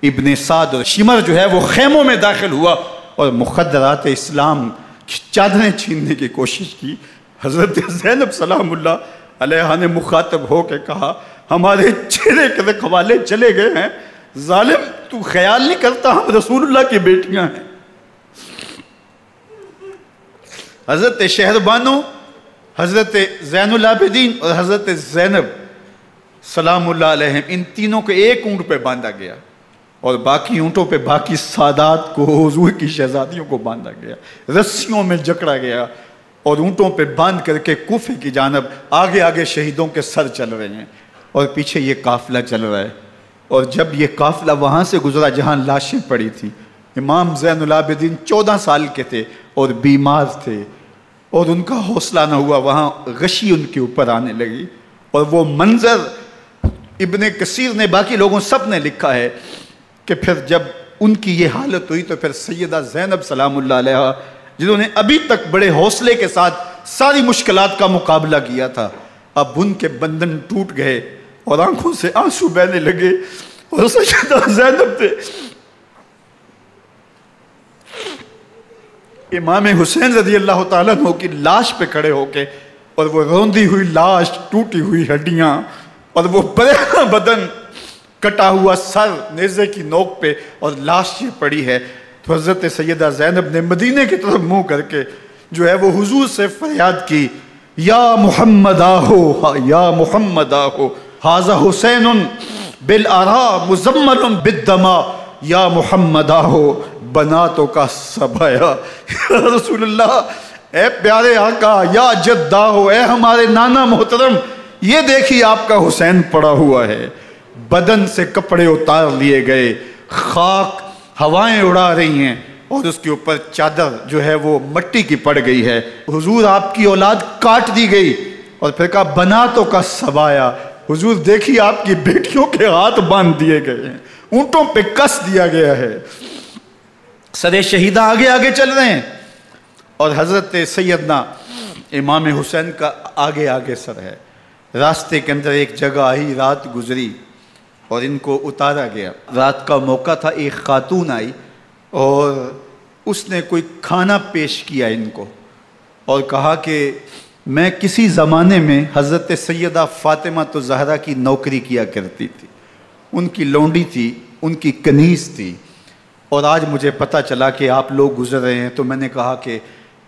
ابن سعد اور شمر جو ہے وہ خیموں میں داخل ہوا، اور مخدرات اسلام کی چادریں چھیننے کی کوشش کی۔ حضرت زینب سلام اللہ علیہ نے مخاطب ہو کے کہا ہمارے چہرے کے رکھوالے چلے گئے ہیں، ظالم تو خیال نہیں کرتا ہم رسول اللہ کی بیٹیاں ہیں۔ حضرت شہربانو، حضرت زین العابدین اور حضرت زینب سلام اللہ علیہ، ان تینوں کو ایک اونٹ پہ باندھا گیا، اور باقی اونٹوں پہ باقی سادات کو، حضور کی شہزادیوں کو باندھا گیا، رسیوں میں جکڑا گیا، اور اونٹوں پہ باندھ کر کے کوفے کی جانب آگے آگے شہیدوں کے سر چل رہے ہیں، اور پیچھے یہ قافلہ چل رہا ہے۔ اور جب یہ قافلہ وہاں سے گزرا جہاں لاشیں پڑی تھیں، امام زین العابدین 14 سال کے تھے اور بیمار تھے، اور ان کا حوصلہ نہ ہوا، وہاں غشی ان کے اوپر آنے لگی، اور وہ منظر ابن کثیر نے، باقی لوگوں سب نے لکھا ہے کہ پھر جب ان کی یہ حالت ہوئی تو پھر سیدہ زینب سلام اللہ علیہ، جنہوں نے ابھی تک بڑے حوصلے کے ساتھ ساری مشکلات کا مقابلہ کیا تھا، اب ان کے بندن ٹوٹ گئے اور آنکھوں سے آنسو بہنے لگے، اور سیدہ زینب نے امام حسین رضی اللہ تعالیٰ عنہ کی لاش پہ کھڑے ہو کے، اور وہ روندی ہوئی لاش، ٹوٹی ہوئی ہڈیاں، اور وہ برینا بدن، کٹا ہوا سر نیزے کی نوک پہ، اور لاش یہ پڑی ہے، تو حضرت سیدہ زینب نے مدینے کی طرف منہ کر کے جو ہے وہ حضور سے فریاد کی، یا محمد آہو، یا محمد آہو، ھذا حسین بالآراء مزمل بالدماء، یا محمد آہو بناتوں کا سبایا۔ یا رسول اللہ، اے پیارے آقا، یا جدہ ہو، اے ہمارے نانا محترم، یہ دیکھیے آپ کا حسین پڑا ہوا ہے، بدن سے کپڑے اتار لیے گئے، خاک ہوائیں اڑا رہی ہیں، اور اس کے اوپر چادر جو ہے وہ مٹی کی پڑ گئی ہے۔ حضور آپ کی اولاد کاٹ دی گئی، اور پھر کہا بناتوں کا سبایا، حضور دیکھیے آپ کی بیٹیوں کے ہاتھ باندھ دیے گئے ہیں، اونٹوں پہ کس دیا گیا ہے، سر شہیدہ آگے آگے چل رہے ہیں، اور حضرت سیدنا امام حسین کا آگے آگے سر ہے۔ راستے کے اندر ایک جگہ آئی، رات گزری اور ان کو اتارا گیا۔ رات کا موقع تھا، ایک خاتون آئی اور اس نے کوئی کھانا پیش کیا ان کو، اور کہا کہ میں کسی زمانے میں حضرت سیدہ فاطمہ الزہرا کی نوکری کیا کرتی تھی، ان کی لونڈی تھی، ان کی کنیز تھی، اور آج مجھے پتہ چلا کہ آپ لوگ گزر رہے ہیں، تو میں نے کہا کہ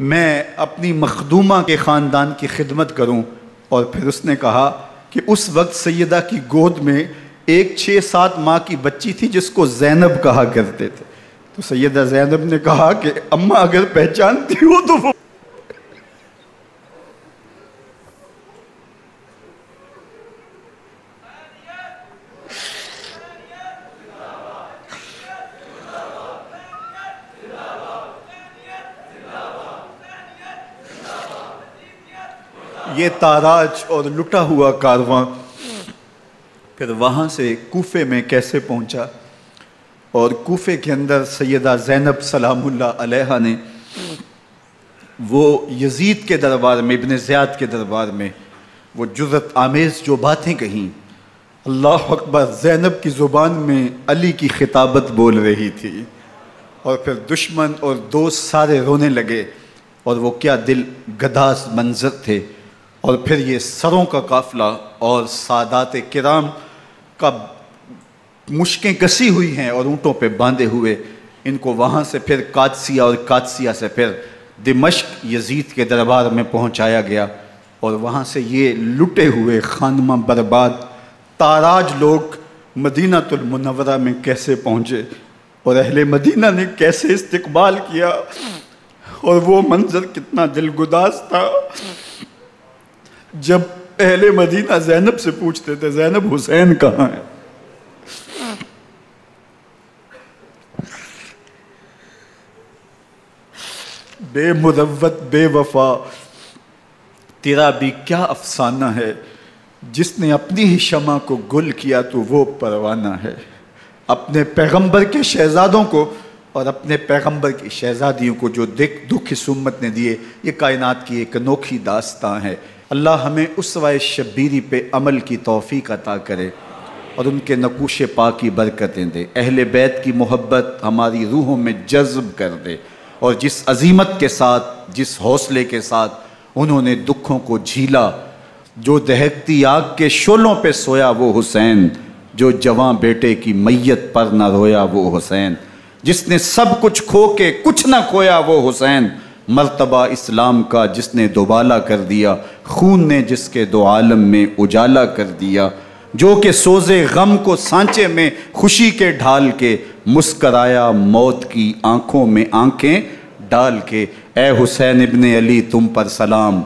میں اپنی مخدومہ کے خاندان کی خدمت کروں۔ اور پھر اس نے کہا کہ اس وقت سیدہ کی گود میں ایک 6-7 ماہ کی بچی تھی جس کو زینب کہا کرتے تھے، تو سیدہ زینب نے کہا کہ اماں اگر پہچانتی ہو تو وہ یہ تاراج اور لٹا ہوا کارواں پھر وہاں سے کوفے میں کیسے پہنچا، اور کوفے کے اندر سیدہ زینب سلام اللہ علیہا نے وہ یزید کے دربار میں، ابن زیاد کے دربار میں وہ جرأت آمیز جو باتیں کہیں، اللہ اکبر، زینب کی زبان میں علی کی خطابت بول رہی تھی، اور پھر دشمن اور دوست سارے رونے لگے، اور وہ کیا دل گداز منظر تھے۔ اور پھر یہ سروں کا قافلہ اور سادات کرام کا مشکیں کسی ہوئی ہیں اور اونٹوں پہ باندھے ہوئے، ان کو وہاں سے پھر قادسیہ، اور قادسیہ سے پھر دمشق یزید کے دربار میں پہنچایا گیا، اور وہاں سے یہ لٹے ہوئے خانمہ برباد تاراج لوگ مدینہ المنورہ میں کیسے پہنچے، اور اہل مدینہ نے کیسے استقبال کیا، اور وہ منظر کتنا دلگداز تھا جب اہل مدینہ زینب سے پوچھتے تھے زینب حسین کہاں ہے؟ بے مروت بے وفا تیرا بھی کیا افسانہ ہے، جس نے اپنی ہی شمع کو گل کیا تو وہ پروانہ ہے۔ اپنے پیغمبر کے شہزادوں کو اور اپنے پیغمبر کی شہزادیوں کو جو دکھ اس امت نے دیے، یہ کائنات کی ایک انوکھی داستان ہے۔ اللہ ہمیں اسوہ شبیری پہ عمل کی توفیق عطا کرے اور ان کے نقوش پاک کی برکتیں دے، اہل بیت کی محبت ہماری روحوں میں جذب کر دے، اور جس عظیمت کے ساتھ، جس حوصلے کے ساتھ انہوں نے دکھوں کو جھیلا، جو دہکتی آگ کے شعلوں پہ سویا وہ حسین، جو جواں بیٹے کی میت پر نہ رویا وہ حسین، جس نے سب کچھ کھو کے کچھ نہ کھویا وہ حسین، مرتبہ اسلام کا جس نے دوبالا کر دیا، خون نے جس کے دو عالم میں اجالا کر دیا، جو کہ سوزے غم کو سانچے میں خوشی کے ڈھال کے مسکرایا موت کی آنکھوں میں آنکھیں ڈال کے۔ اے حسین ابن علی تم پر سلام،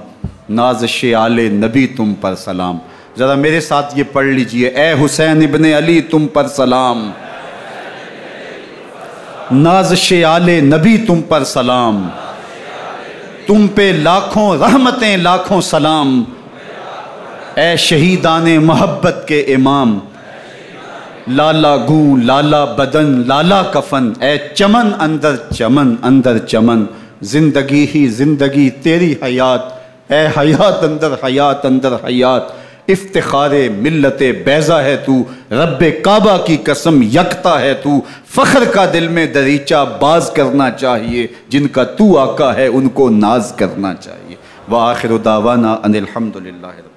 نازش آل نبی تم پر سلام۔ ذرا میرے ساتھ یہ پڑھ لیجئے، اے حسین ابن علی تم پر سلام، نازش آل نبی تم پر سلام، تم پہ لاکھوں رحمتیں لاکھوں سلام، اے شہیدان محبت کے امام، لالا گوں لالا بدن لالا کفن، اے چمن اندر چمن اندر چمن، زندگی ہی زندگی تیری حیات اے حیات اندر حیات اندر حیات، افتخار ملت بیضا ہے تو، رب کعبہ کی قسم یکتا ہے تو، فخر کا دل میں دریچہ باز کرنا چاہیے، جن کا تو آقا ہے ان کو ناز کرنا چاہیے۔ وآخر دعوانا ان الحمدللہ۔